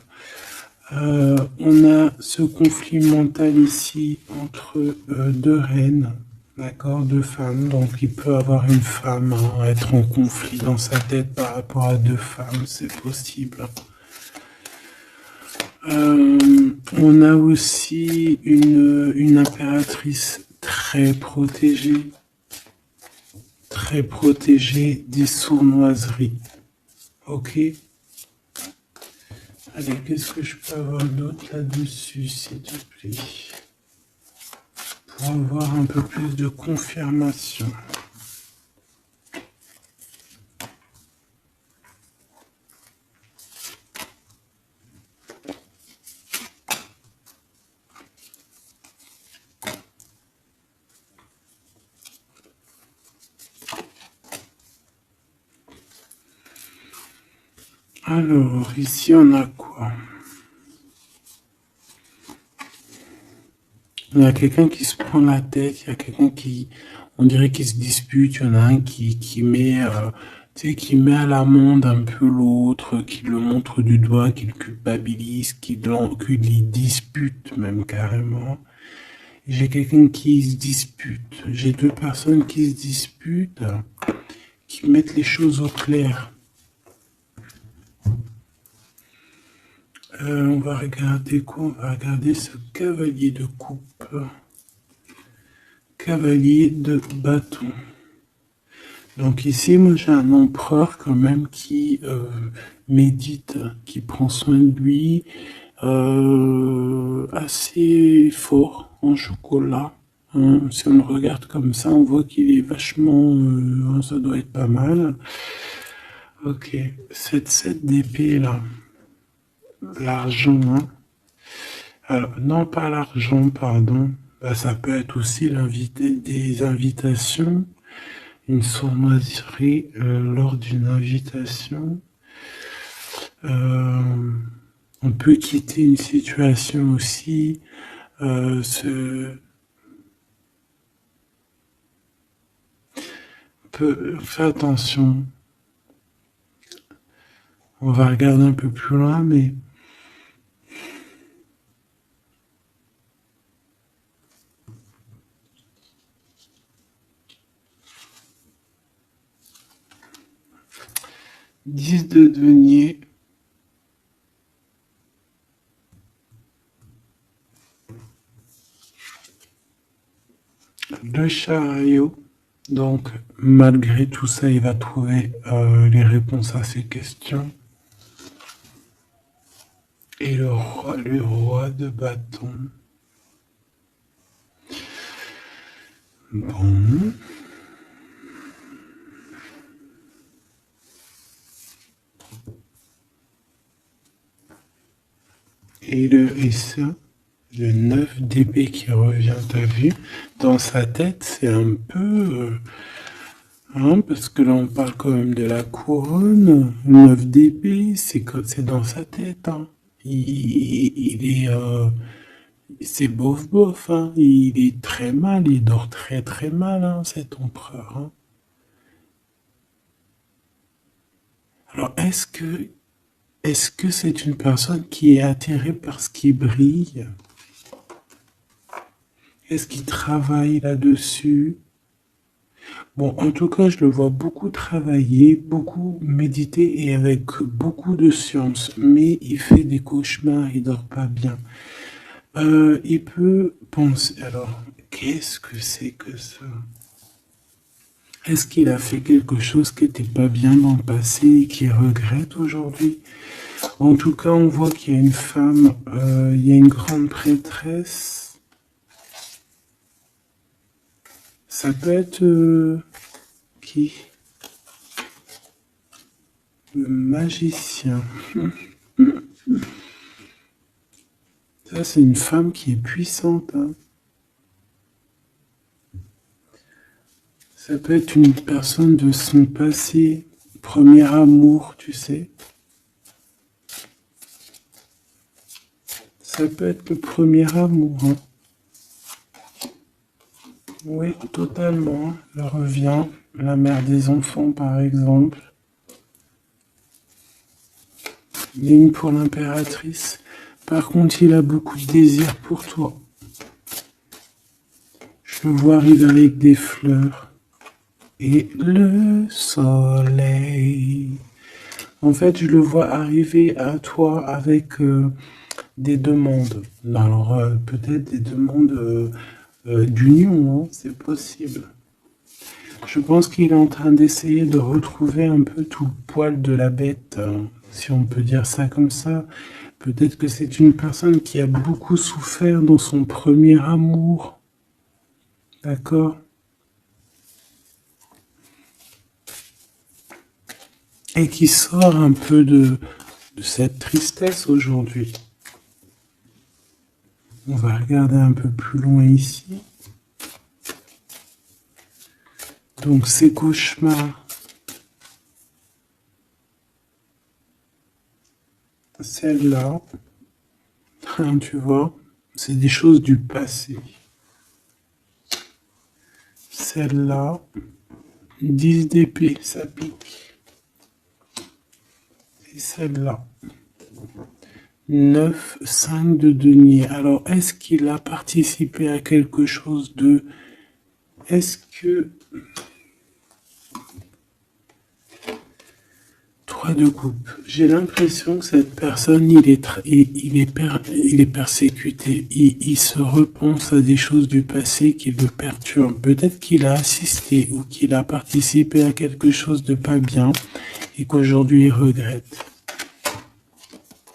On a ce conflit mental ici entre deux reines, d'accord, deux femmes. Donc, il peut avoir une femme, être en conflit dans sa tête par rapport à deux femmes, c'est possible. On a aussi une impératrice très protégée des sournoiseries. Ok. Allez, qu'est-ce que je peux avoir d'autre là-dessus, s'il te plaît, pour avoir un peu plus de confirmation. Alors, ici, on a quoi? Il y a quelqu'un qui se prend la tête, il y a quelqu'un qui, on dirait qu'il se dispute, il y en a un qui met, tu sais, qui met à l'amende un peu l'autre, qui le montre du doigt, qui le culpabilise, qui lui dispute même carrément. J'ai quelqu'un qui se dispute. J'ai deux personnes qui se disputent, qui mettent les choses au clair. On va regarder quoi? On va regarder ce cavalier de coupe. Cavalier de bâton. Donc ici, moi j'ai un empereur quand même qui médite, qui prend soin de lui, assez fort en chocolat. Hein. Si on le regarde comme ça, on voit qu'il est vachement... ça doit être pas mal. Ok, cette 7 d'épée là, l'argent, hein. Alors, non pas l'argent, pardon, bah, ça peut être aussi des invitations, une sournoiserie lors d'une invitation. On peut quitter une situation aussi, faire attention. On va regarder un peu plus loin, mais 10 de denier. Le chariot. Donc, malgré tout ça, il va trouver les réponses à ses questions. Et le roi de bâton. Bon. Et ça, le 9 d'épée qui revient, t'as vu? Dans sa tête, c'est un peu... hein, parce que là, on parle quand même de la couronne. 9 d'épée, c'est dans sa tête. Hein. Il est... c'est bof bof. Hein. Il est très mal, il dort très très mal, hein, cet empereur. Hein. Alors, est-ce que c'est une personne qui est attirée par ce qui brille? Est-ce qu'il travaille là-dessus? Bon, en tout cas, je le vois beaucoup travailler, beaucoup méditer et avec beaucoup de science. Mais il fait des cauchemars, il dort pas bien. Il peut penser... Alors, qu'est-ce que c'est que ça? Est-ce qu'il a fait quelque chose qui n'était pas bien dans le passé et qu'il regrette aujourd'hui? En tout cas, on voit qu'il y a une femme, il y a une grande prêtresse. Ça peut être qui? Le magicien. Ça, c'est une femme qui est puissante. Hein. Ça peut être une personne de son passé, premier amour, tu sais. Ça peut être le premier amour. Hein. Oui, totalement. Elle revient. La mère des enfants, par exemple. Ligne pour l'impératrice. Par contre, il a beaucoup de désir pour toi. Je le vois arriver avec des fleurs. Et le soleil. En fait, je le vois arriver à toi avec des demandes. Alors, peut-être des demandes d'union, hein, c'est possible. Je pense qu'il est en train d'essayer de retrouver un peu tout le poil de la bête, hein, si on peut dire ça comme ça. Peut-être que c'est une personne qui a beaucoup souffert dans son premier amour. D'accord? Et qui sort un peu de cette tristesse aujourd'hui. On va regarder un peu plus loin ici. Donc ces cauchemars. Celle-là, tu vois, c'est des choses du passé. Celle-là, 10 d'épée, ça pique. Et celle-là, 9, 5 de denier. Alors, est-ce qu'il a participé à quelque chose de... Est-ce que... 3 de coupe. J'ai l'impression que cette personne, il est persécuté. Il se repense à des choses du passé qui le perturbent. Peut-être qu'il a assisté ou qu'il a participé à quelque chose de pas bien et qu'aujourd'hui il regrette.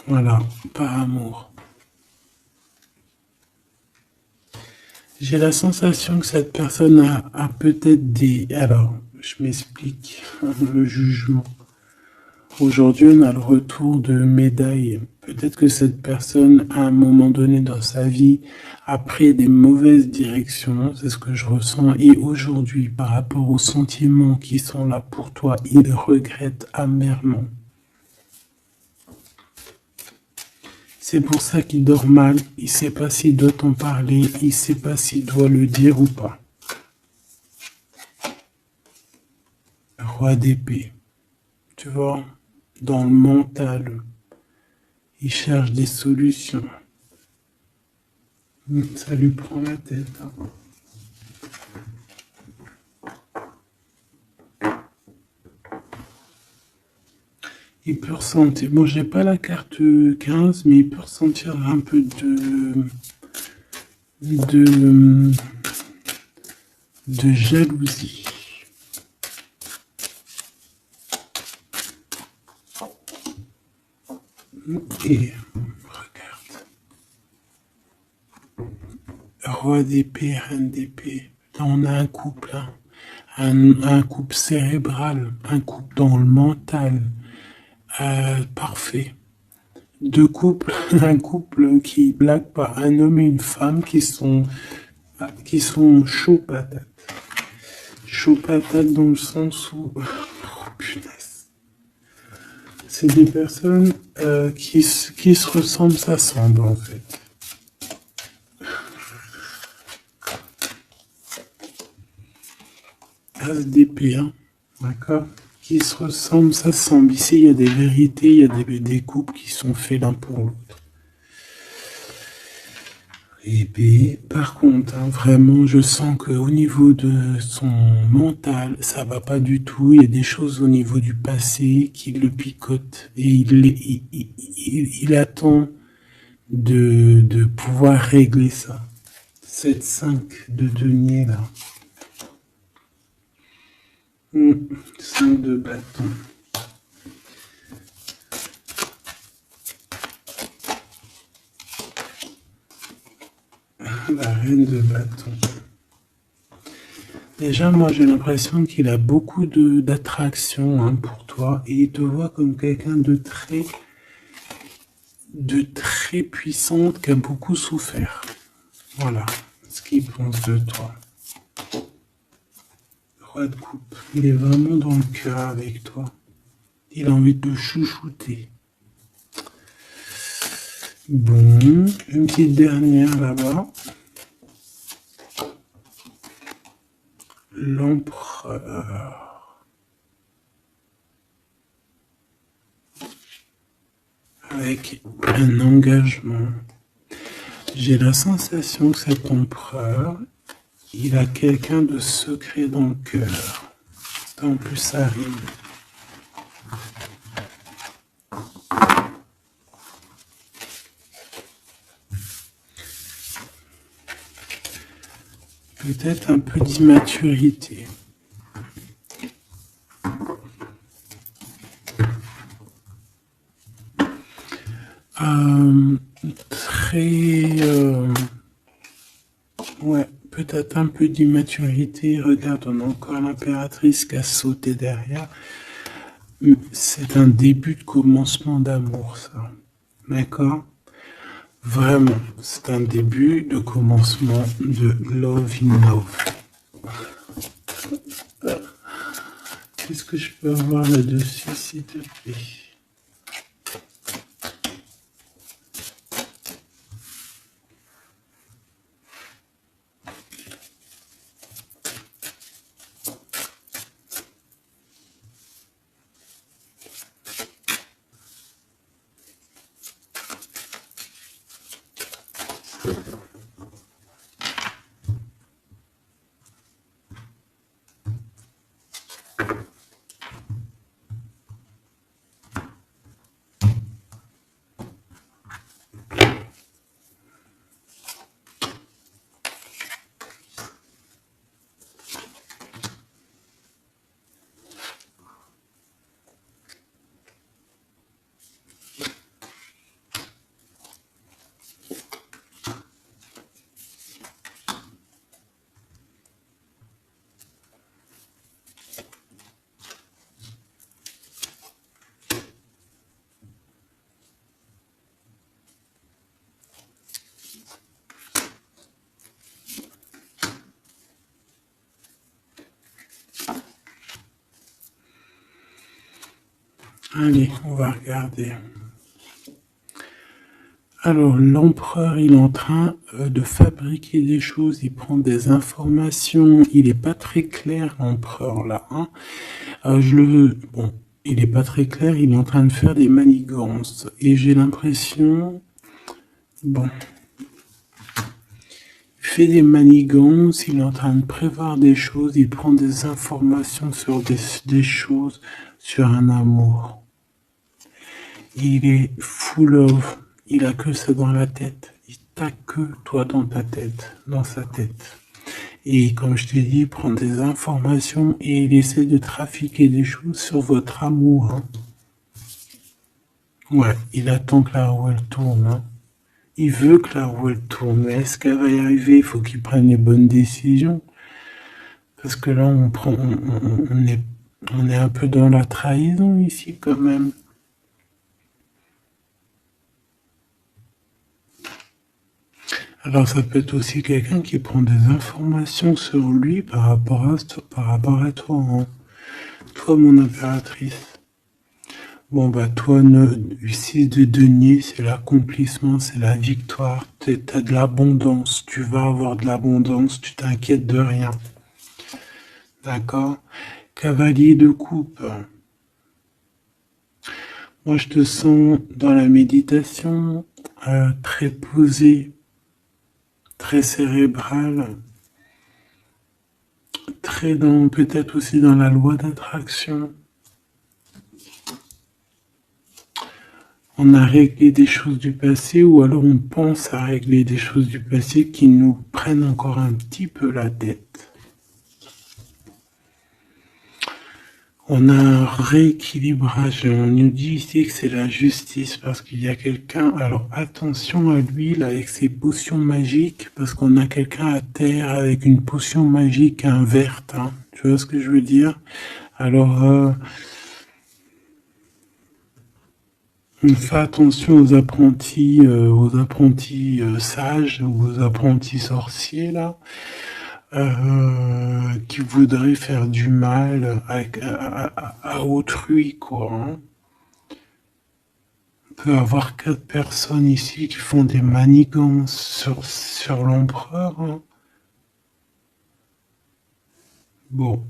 Voilà, par amour. J'ai la sensation que cette personne a peut-être des... Alors, je m'explique, le jugement. Aujourd'hui, on a le retour de médaille. Peut-être que cette personne, à un moment donné dans sa vie, a pris des mauvaises directions, c'est ce que je ressens. Et aujourd'hui, par rapport aux sentiments qui sont là pour toi, il regrette amèrement. C'est pour ça qu'il dort mal. Il ne sait pas s'il doit t'en parler. Il ne sait pas s'il doit le dire ou pas. Roi d'épée. Tu vois, dans le mental, il cherche des solutions. Ça lui prend la tête. Il peut ressentir, bon, j'ai pas la carte 15, mais il peut ressentir un peu de jalousie. Et regarde. Roi d'épée, reine d'épée. Là, on a un couple, hein. Un couple cérébral, un couple dans le mental. Parfait. Deux couples, un couple qui blague pas, un homme et une femme qui sont chauds patates. Chauds patates dans le sens où, oh punaise, c'est des personnes qui se ressemblent, s'assemblent en fait. As d'épée, hein, d'accord? Qui se ressemblent, s'assemblent. Ici, il y a des vérités, il y a des couples qui sont faits l'un pour l'autre. Et puis, par contre, hein, vraiment, je sens qu'au niveau de son mental, ça va pas du tout. Il y a des choses au niveau du passé qui le picotent. Et il attend de pouvoir régler ça. Cette 5 de denier, là. 5 de bâton. La reine de bâton. Déjà, moi, j'ai l'impression qu'il a beaucoup d'attraction, hein, pour toi, et il te voit comme quelqu'un de très puissante qui a beaucoup souffert. Voilà ce qu'il pense de toi. Roi de coupe. Il est vraiment dans le cœur avec toi. Il a envie de te chouchouter. Bon, une petite dernière là-bas. L'empereur. Avec un engagement. J'ai la sensation que cet empereur, il a quelqu'un de secret dans le cœur. En plus, ça rime. Peut-être un peu d'immaturité. Ouais, peut-être un peu d'immaturité. Regarde, on a encore l'impératrice qui a sauté derrière. C'est un début de commencement d'amour, ça. D'accord? Vraiment, c'est un début de commencement de love in love. Qu'est-ce que je peux avoir là-dessus, s'il te plaît? Allez, on va regarder. Alors, l'empereur, il est en train de fabriquer des choses, il prend des informations, il est pas très clair, l'empereur, là, hein. Bon, il est pas très clair, il est en train de faire des manigances. Et j'ai l'impression, bon, il fait des manigances, il est en train de prévoir des choses, il prend des informations sur des choses, sur un amour. Il est full of, il a que ça dans la tête. Il t'a que toi dans ta tête, dans sa tête. Et comme je t'ai dit, il prend des informations et il essaie de trafiquer des choses sur votre amour. Hein. Ouais, il attend que la roue elle tourne. Hein. Il veut que la roue elle tourne. Mais est-ce qu'elle va y arriver? Il faut qu'il prenne les bonnes décisions. Parce que là, on est un peu dans la trahison ici quand même. Alors ça peut être aussi quelqu'un qui prend des informations sur lui par rapport à toi, hein. Toi mon impératrice. Bon bah toi, 6 de denier, c'est l'accomplissement, c'est la victoire, t'as de l'abondance, tu vas avoir de l'abondance, tu t'inquiètes de rien. D'accord? Cavalier de coupe. Moi je te sens dans la méditation, très posé, très cérébral, très dans, peut-être aussi dans la loi d'attraction. On a réglé des choses du passé ou alors on pense à régler des choses du passé qui nous prennent encore un petit peu la tête. On a un rééquilibrage. On nous dit ici que c'est la justice parce qu'il y a quelqu'un. Alors attention à lui là avec ses potions magiques parce qu'on a quelqu'un à terre avec une potion magique verte. Hein. Tu vois ce que je veux dire? Alors on fait attention aux apprentis sages ou aux apprentis sorciers là. Qui voudraient faire du mal à autrui, quoi. Hein. On peut avoir 4 personnes ici qui font des manigances sur l'empereur. Hein. Bon,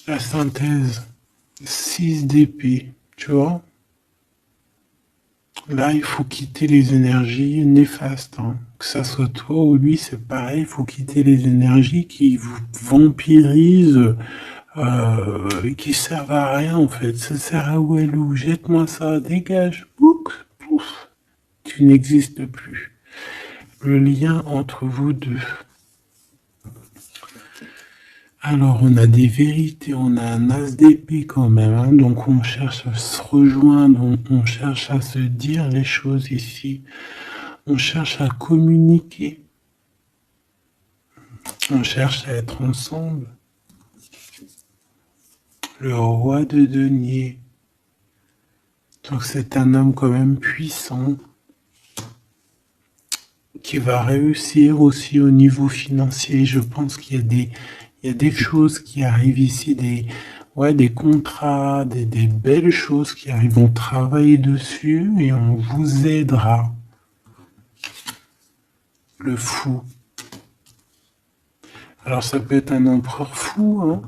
la synthèse, 6 d'épée, tu vois. Là, il faut quitter les énergies néfastes. Hein. Que ça soit toi ou lui, c'est pareil. Il faut quitter les énergies qui vous vampirisent, qui servent à rien en fait. Ça sert à Walou. Jette-moi ça, dégage. Pouf, pouf. Tu n'existes plus. Le lien entre vous deux. Alors, on a des vérités, on a un as d'épée quand même, hein, donc on cherche à se rejoindre, on cherche à se dire les choses ici, on cherche à communiquer, on cherche à être ensemble. Le roi de denier, donc c'est un homme quand même puissant, qui va réussir aussi au niveau financier. Je pense qu'il y a des choses qui arrivent ici, des contrats, des belles choses qui arrivent. On travaille dessus et on vous aidera. Le fou. Alors ça peut être un empereur fou, hein.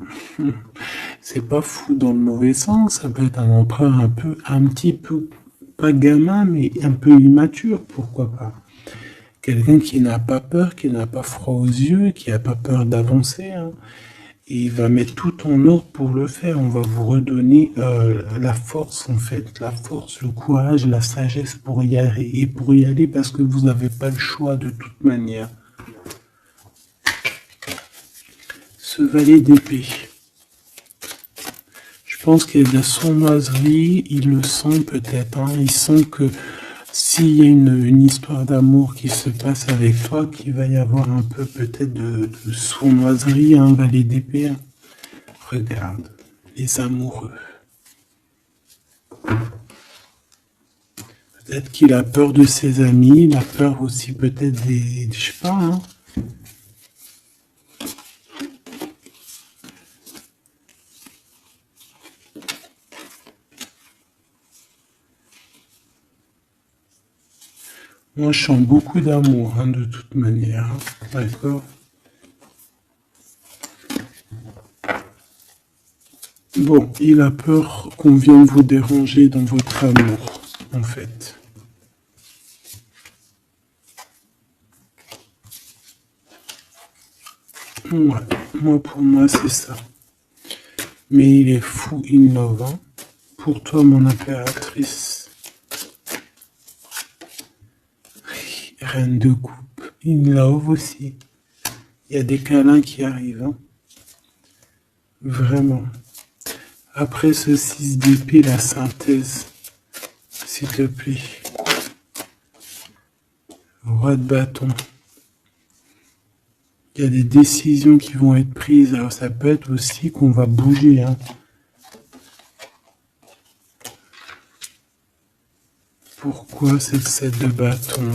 C'est pas fou dans le mauvais sens, ça peut être un empereur un petit peu, pas gamin, mais un peu immature, pourquoi pas. Quelqu'un qui n'a pas peur, qui n'a pas froid aux yeux, qui n'a pas peur d'avancer. Hein. Et il va mettre tout en ordre pour le faire. On va vous redonner la force, en fait. La force, le courage, la sagesse pour y aller. Et pour y aller parce que vous n'avez pas le choix de toute manière. Ce valet d'épée. Je pense qu'il y a de la sournoiserie. Il le sent peut-être. Hein. Il sent que s'il y a une histoire d'amour qui se passe avec toi, qu'il va y avoir un peu peut-être de sournoiserie, un valet d'épée. Hein. Regarde, les amoureux. Peut-être qu'il a peur de ses amis, il a peur aussi peut-être je sais pas, hein. Moi, je sens beaucoup d'amour, hein, de toute manière. Hein. D'accord? Bon, il a peur qu'on vienne vous déranger dans votre amour, en fait. Ouais, moi, pour moi, c'est ça. Mais il est fou innovant. Pour toi, mon impératrice, reine de coupe, in love aussi. Il y a des câlins qui arrivent, hein. Vraiment. Après ce 6 d'épée, la synthèse, s'il te plaît. Roi de bâton. Il y a des décisions qui vont être prises. Alors ça peut être aussi qu'on va bouger, hein. Pourquoi cette 7 de bâton?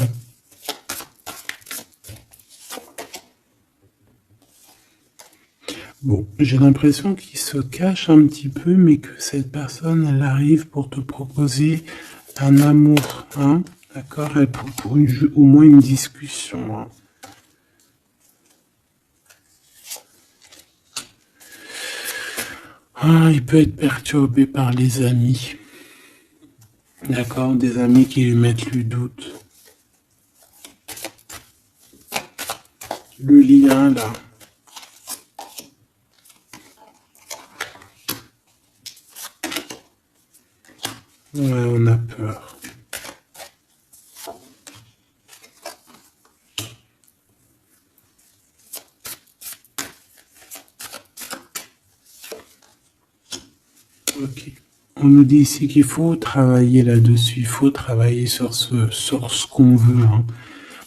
Bon, j'ai l'impression qu'il se cache un petit peu, mais que cette personne, elle arrive pour te proposer un amour, hein, d'accord, pour au moins une discussion. Hein. Ah, il peut être perturbé par les amis, d'accord, des amis qui lui mettent le doute. Le lien, là. Ouais, on a peur. Ok. On nous dit ici qu'il faut travailler là-dessus, il faut travailler sur ce qu'on veut, hein.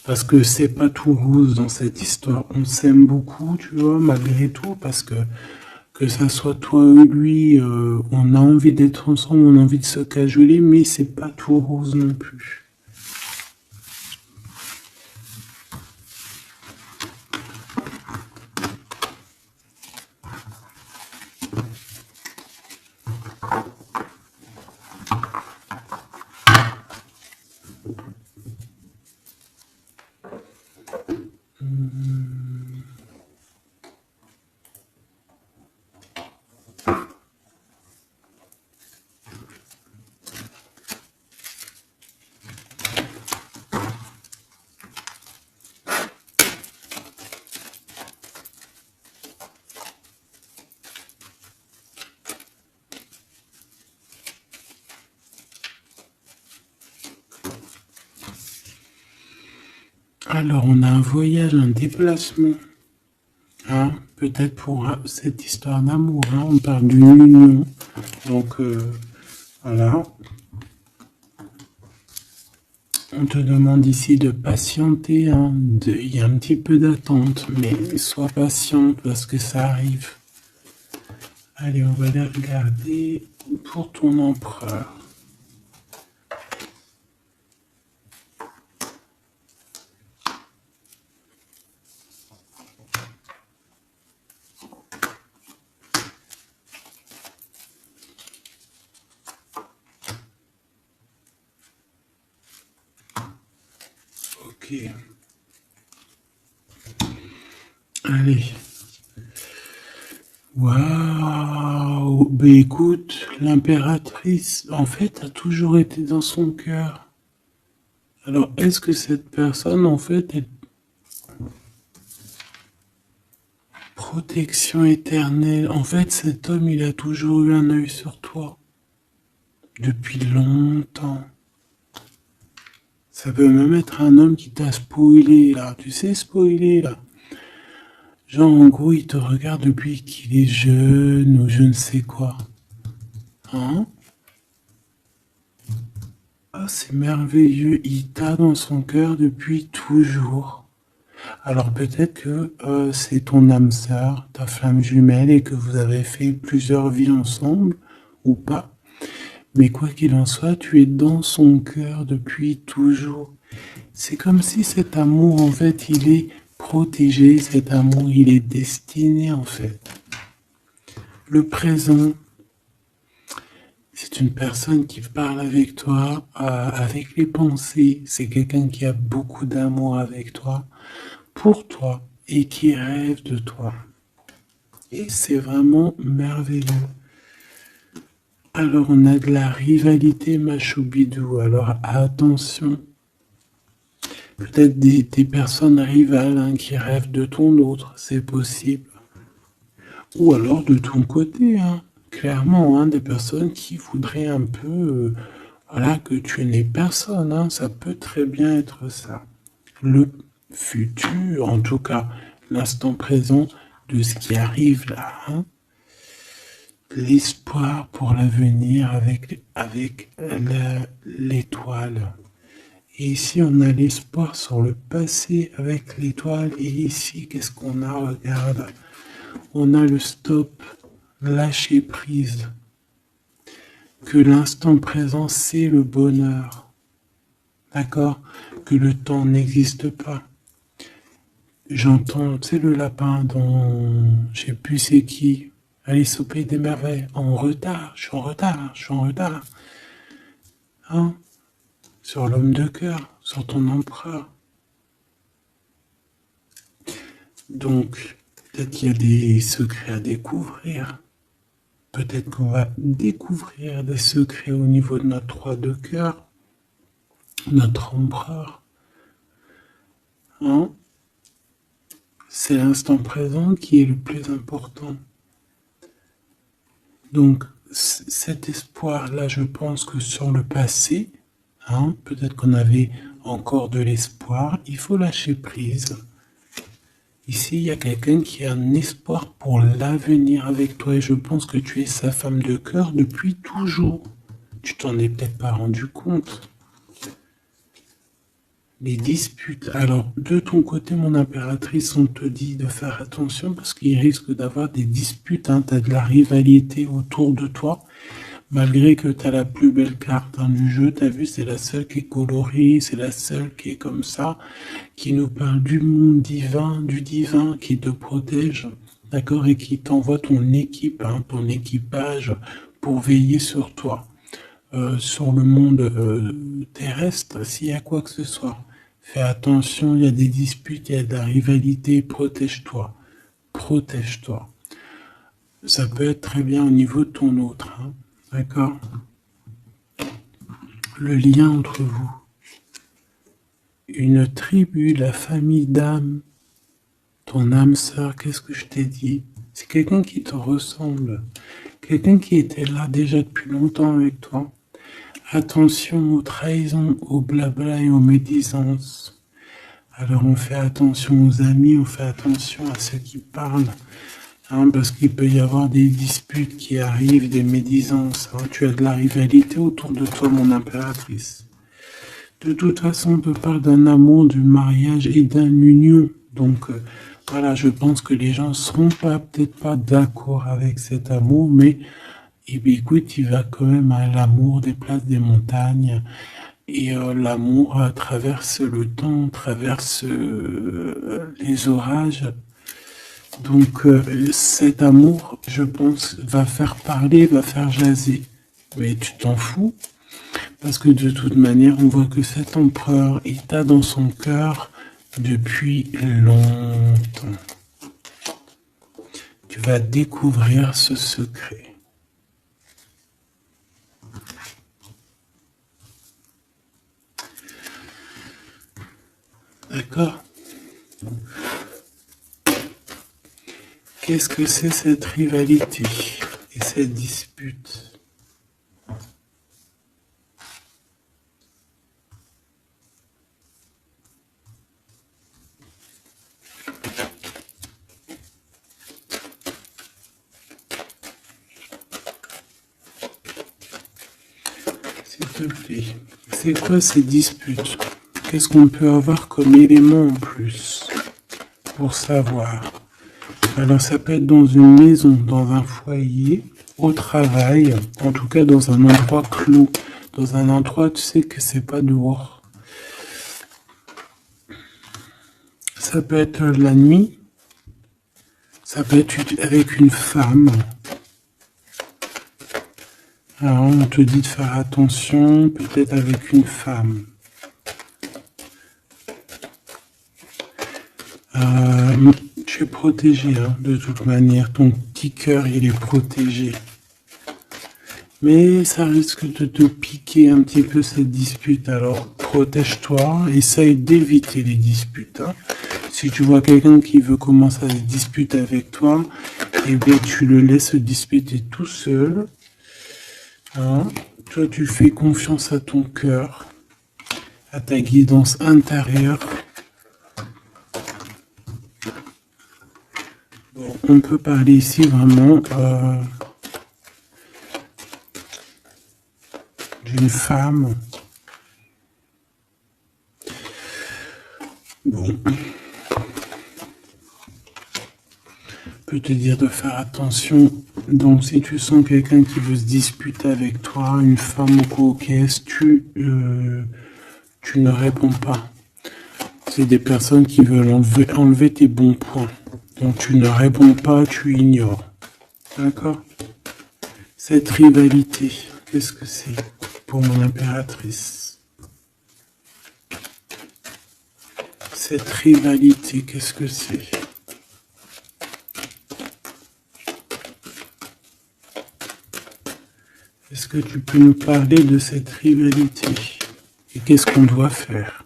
Parce que c'est pas tout rose dans cette histoire. On s'aime beaucoup, tu vois, malgré tout, parce que ça soit toi ou lui, on a envie d'être ensemble, on a envie de se cajoler, mais c'est pas tout rose non plus. Alors, on a un voyage, un déplacement. Hein, peut-être pour cette histoire d'amour. Hein, on parle d'une union. Donc, voilà. On te demande ici de patienter. Hein, il y a un petit peu d'attente, mais sois patiente parce que ça arrive. Allez, on va les regarder pour ton empereur. Ok. Allez. Waouh. Ben écoute, l'impératrice, en fait, a toujours été dans son cœur. Alors, est-ce que cette personne, en fait, est protection éternelle? En fait, cet homme, il a toujours eu un œil sur toi. Depuis longtemps. Ça peut même être un homme qui t'a spoilé, là. Tu sais, spoiler, là. Genre, en gros, il te regarde depuis qu'il est jeune ou je ne sais quoi. Hein? Ah, c'est merveilleux. Il t'a dans son cœur depuis toujours. Alors peut-être que c'est ton âme sœur, ta flamme jumelle, et que vous avez fait plusieurs vies ensemble, ou pas. Mais quoi qu'il en soit, tu es dans son cœur depuis toujours. C'est comme si cet amour, en fait, il est protégé, cet amour, il est destiné, en fait. Le présent, c'est une personne qui parle avec toi, avec les pensées. C'est quelqu'un qui a beaucoup d'amour avec toi, pour toi, et qui rêve de toi. Et c'est vraiment merveilleux. Alors on a de la rivalité machoubidou, alors attention. Peut-être des personnes rivales hein, qui rêvent de ton autre, c'est possible. Ou alors de ton côté, hein, clairement, hein, des personnes qui voudraient un peu voilà, que tu n'aies personne. Hein, ça peut très bien être ça. Le futur, en tout cas, l'instant présent de ce qui arrive là. Hein, l'espoir pour l'avenir avec l'étoile. Et ici, on a l'espoir sur le passé avec l'étoile. Et ici, qu'est-ce qu'on a? Regarde. On a le stop, lâcher prise. Que l'instant présent, c'est le bonheur. D'accord? Que le temps n'existe pas. J'entends, tu sais, le lapin dont je sais plus c'est qui. Alice au pays des merveilles. En retard, je suis en retard, je suis en retard. Hein? Sur l'homme de cœur, sur ton empereur. Donc, peut-être qu'il y a des secrets à découvrir. Peut-être qu'on va découvrir des secrets au niveau de notre roi de cœur, notre empereur. Hein? C'est l'instant présent qui est le plus important. Donc, cet espoir-là, je pense que sur le passé, hein, peut-être qu'on avait encore de l'espoir, il faut lâcher prise. Ici, il y a quelqu'un qui a un espoir pour l'avenir avec toi et je pense que tu es sa femme de cœur depuis toujours. Tu t'en es peut-être pas rendu compte. Les disputes. Alors, de ton côté, mon impératrice, on te dit de faire attention parce qu'il risque d'avoir des disputes. Hein. Tu as de la rivalité autour de toi. Malgré que tu as la plus belle carte hein, du jeu, tu as vu, c'est la seule qui est colorée, c'est la seule qui est comme ça, qui nous parle du monde divin, du divin, qui te protège, d'accord, et qui t'envoie ton équipe, hein, ton équipage pour veiller sur toi, sur le monde terrestre, s'il y a quoi que ce soit. Fais attention, il y a des disputes, il y a de la rivalité, protège-toi, protège-toi. Ça peut être très bien au niveau de ton autre, hein. D'accord? Le lien entre vous. Une tribu, la famille d'âme, ton âme sœur, qu'est-ce que je t'ai dit? C'est quelqu'un qui te ressemble. Quelqu'un qui était là déjà depuis longtemps avec toi. Attention aux trahisons, aux blabla et aux médisances. Alors on fait attention aux amis, on fait attention à ceux qui parlent. Hein, parce qu'il peut y avoir des disputes qui arrivent, des médisances. Hein. Tu as de la rivalité autour de toi, mon impératrice. De toute façon, on te parle d'un amour, du mariage et d'une union. Donc, voilà, je pense que les gens ne seront peut-être pas d'accord avec cet amour, mais eh bien, écoute, il va quand même à l'amour des places des montagnes. Et l'amour traverse le temps, traverse les orages. Donc cet amour, je pense, va faire parler, va faire jaser. Mais tu t'en fous, parce que de toute manière, on voit que cet empereur, il t'a dans son cœur depuis longtemps. Tu vas découvrir ce secret. D'accord? Qu'est-ce que c'est cette rivalité et cette dispute? S'il te plaît, c'est quoi ces disputes? Qu'est-ce qu'on peut avoir comme élément en plus pour savoir? Alors ça peut être dans une maison, dans un foyer, au travail, en tout cas dans un endroit clos, dans un endroit tu sais que c'est pas dehors. Ça peut être la nuit, ça peut être avec une femme, Alors, on te dit de faire attention, peut-être avec une femme. Tu es protégé, hein, de toute manière. Ton petit cœur, il est protégé. Mais ça risque de te piquer un petit peu cette dispute. Alors, protège-toi, essaye d'éviter les disputes. Hein. Si tu vois quelqu'un qui veut commencer à se disputer avec toi, eh bien, tu le laisses se disputer tout seul. Hein. Toi, tu fais confiance à ton cœur, à ta guidance intérieure. Bon, on peut parler ici vraiment d'une femme. Bon. Je peux te dire de faire attention. Donc, si tu sens quelqu'un qui veut se disputer avec toi, une femme ou coquesse, tu ne réponds pas. C'est des personnes qui veulent enlever tes bons points. Donc, tu ne réponds pas, tu ignores. D'accord? Cette rivalité, qu'est-ce que c'est pour mon impératrice? Cette rivalité, qu'est-ce que c'est? Est-ce que tu peux nous parler de cette rivalité? Et qu'est-ce qu'on doit faire?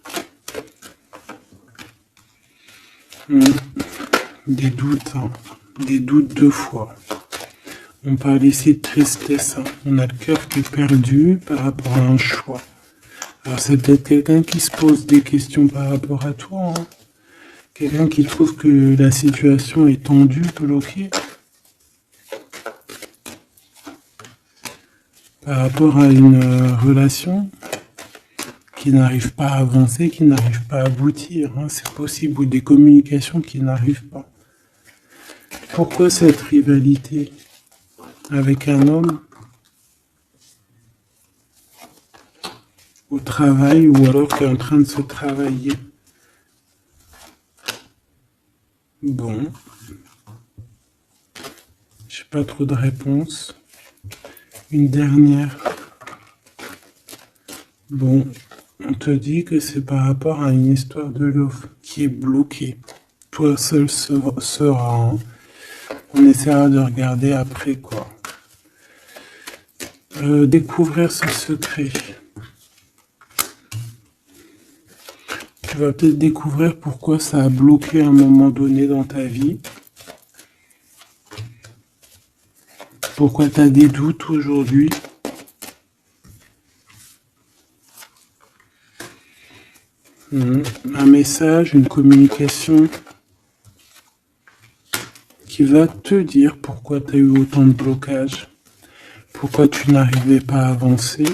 Des doutes, hein. Des doutes deux fois. On parle ici de tristesse. Hein. On a le cœur qui est perdu par rapport à un choix. Alors c'est peut-être quelqu'un qui se pose des questions par rapport à toi. Hein. Quelqu'un qui trouve que la situation est tendue, bloquée. Par rapport à une relation qui n'arrive pas à avancer, qui n'arrive pas à aboutir. Hein. C'est possible, ou des communications qui n'arrivent pas. Pourquoi cette rivalité avec un homme au travail, ou alors qui est en train de se travailler? Bon. J'ai pas trop de réponses. Une dernière. Bon, on te dit que c'est par rapport à une histoire de love qui est bloquée. Toi seul sera. Hein. On essaiera de regarder après, quoi. Découvrir ce secret. Tu vas peut-être découvrir pourquoi ça a bloqué à un moment donné dans ta vie. Pourquoi tu as des doutes aujourd'hui. Un message, une communication qui va te dire pourquoi tu as eu autant de blocages, pourquoi tu n'arrivais pas à avancer.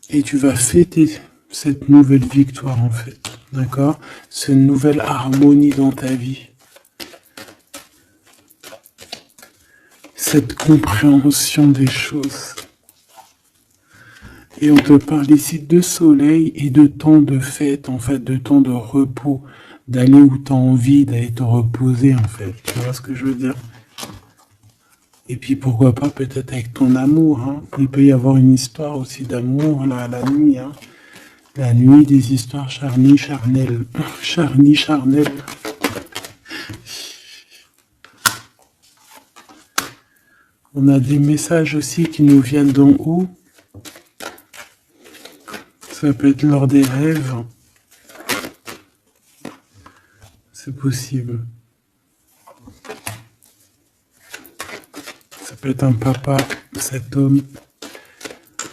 Et tu vas fêter cette nouvelle victoire, en fait. D'accord? Cette nouvelle harmonie dans ta vie. Cette compréhension des choses. Et on te parle ici de soleil et de temps de fête, en fait, de temps de repos, d'aller où tu as envie, d'aller te reposer, en fait. Tu vois ce que je veux dire? Et puis pourquoi pas peut-être avec ton amour. Hein. Il peut y avoir une histoire aussi d'amour là, la nuit. Hein. La nuit, des histoires charnies, charnelles. Charnies, charnelles. On a des messages aussi qui nous viennent d'en haut. Ça peut être lors des rêves. C'est possible. Ça peut être un papa, cet homme.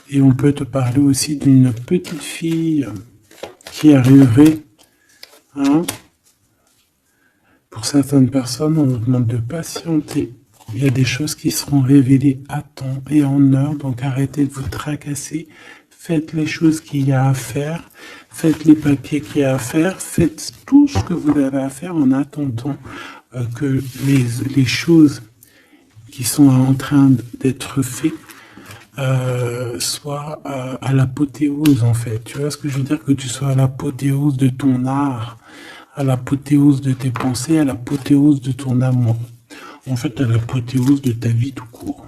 Et on peut te parler aussi d'une petite fille qui arriverait. Hein. Pour certaines personnes, on nous demande de patienter. Il y a des choses qui seront révélées à temps et en heure. Donc arrêtez de vous tracasser. Faites les choses qu'il y a à faire, faites les papiers qu'il y a à faire, faites tout ce que vous avez à faire en attendant que les choses qui sont en train d'être faites soient à l'apothéose, en fait. Tu vois ce que je veux dire? Que tu sois à l'apothéose de ton art, à l'apothéose de tes pensées, à l'apothéose de ton amour. En fait, à l'apothéose de ta vie tout court.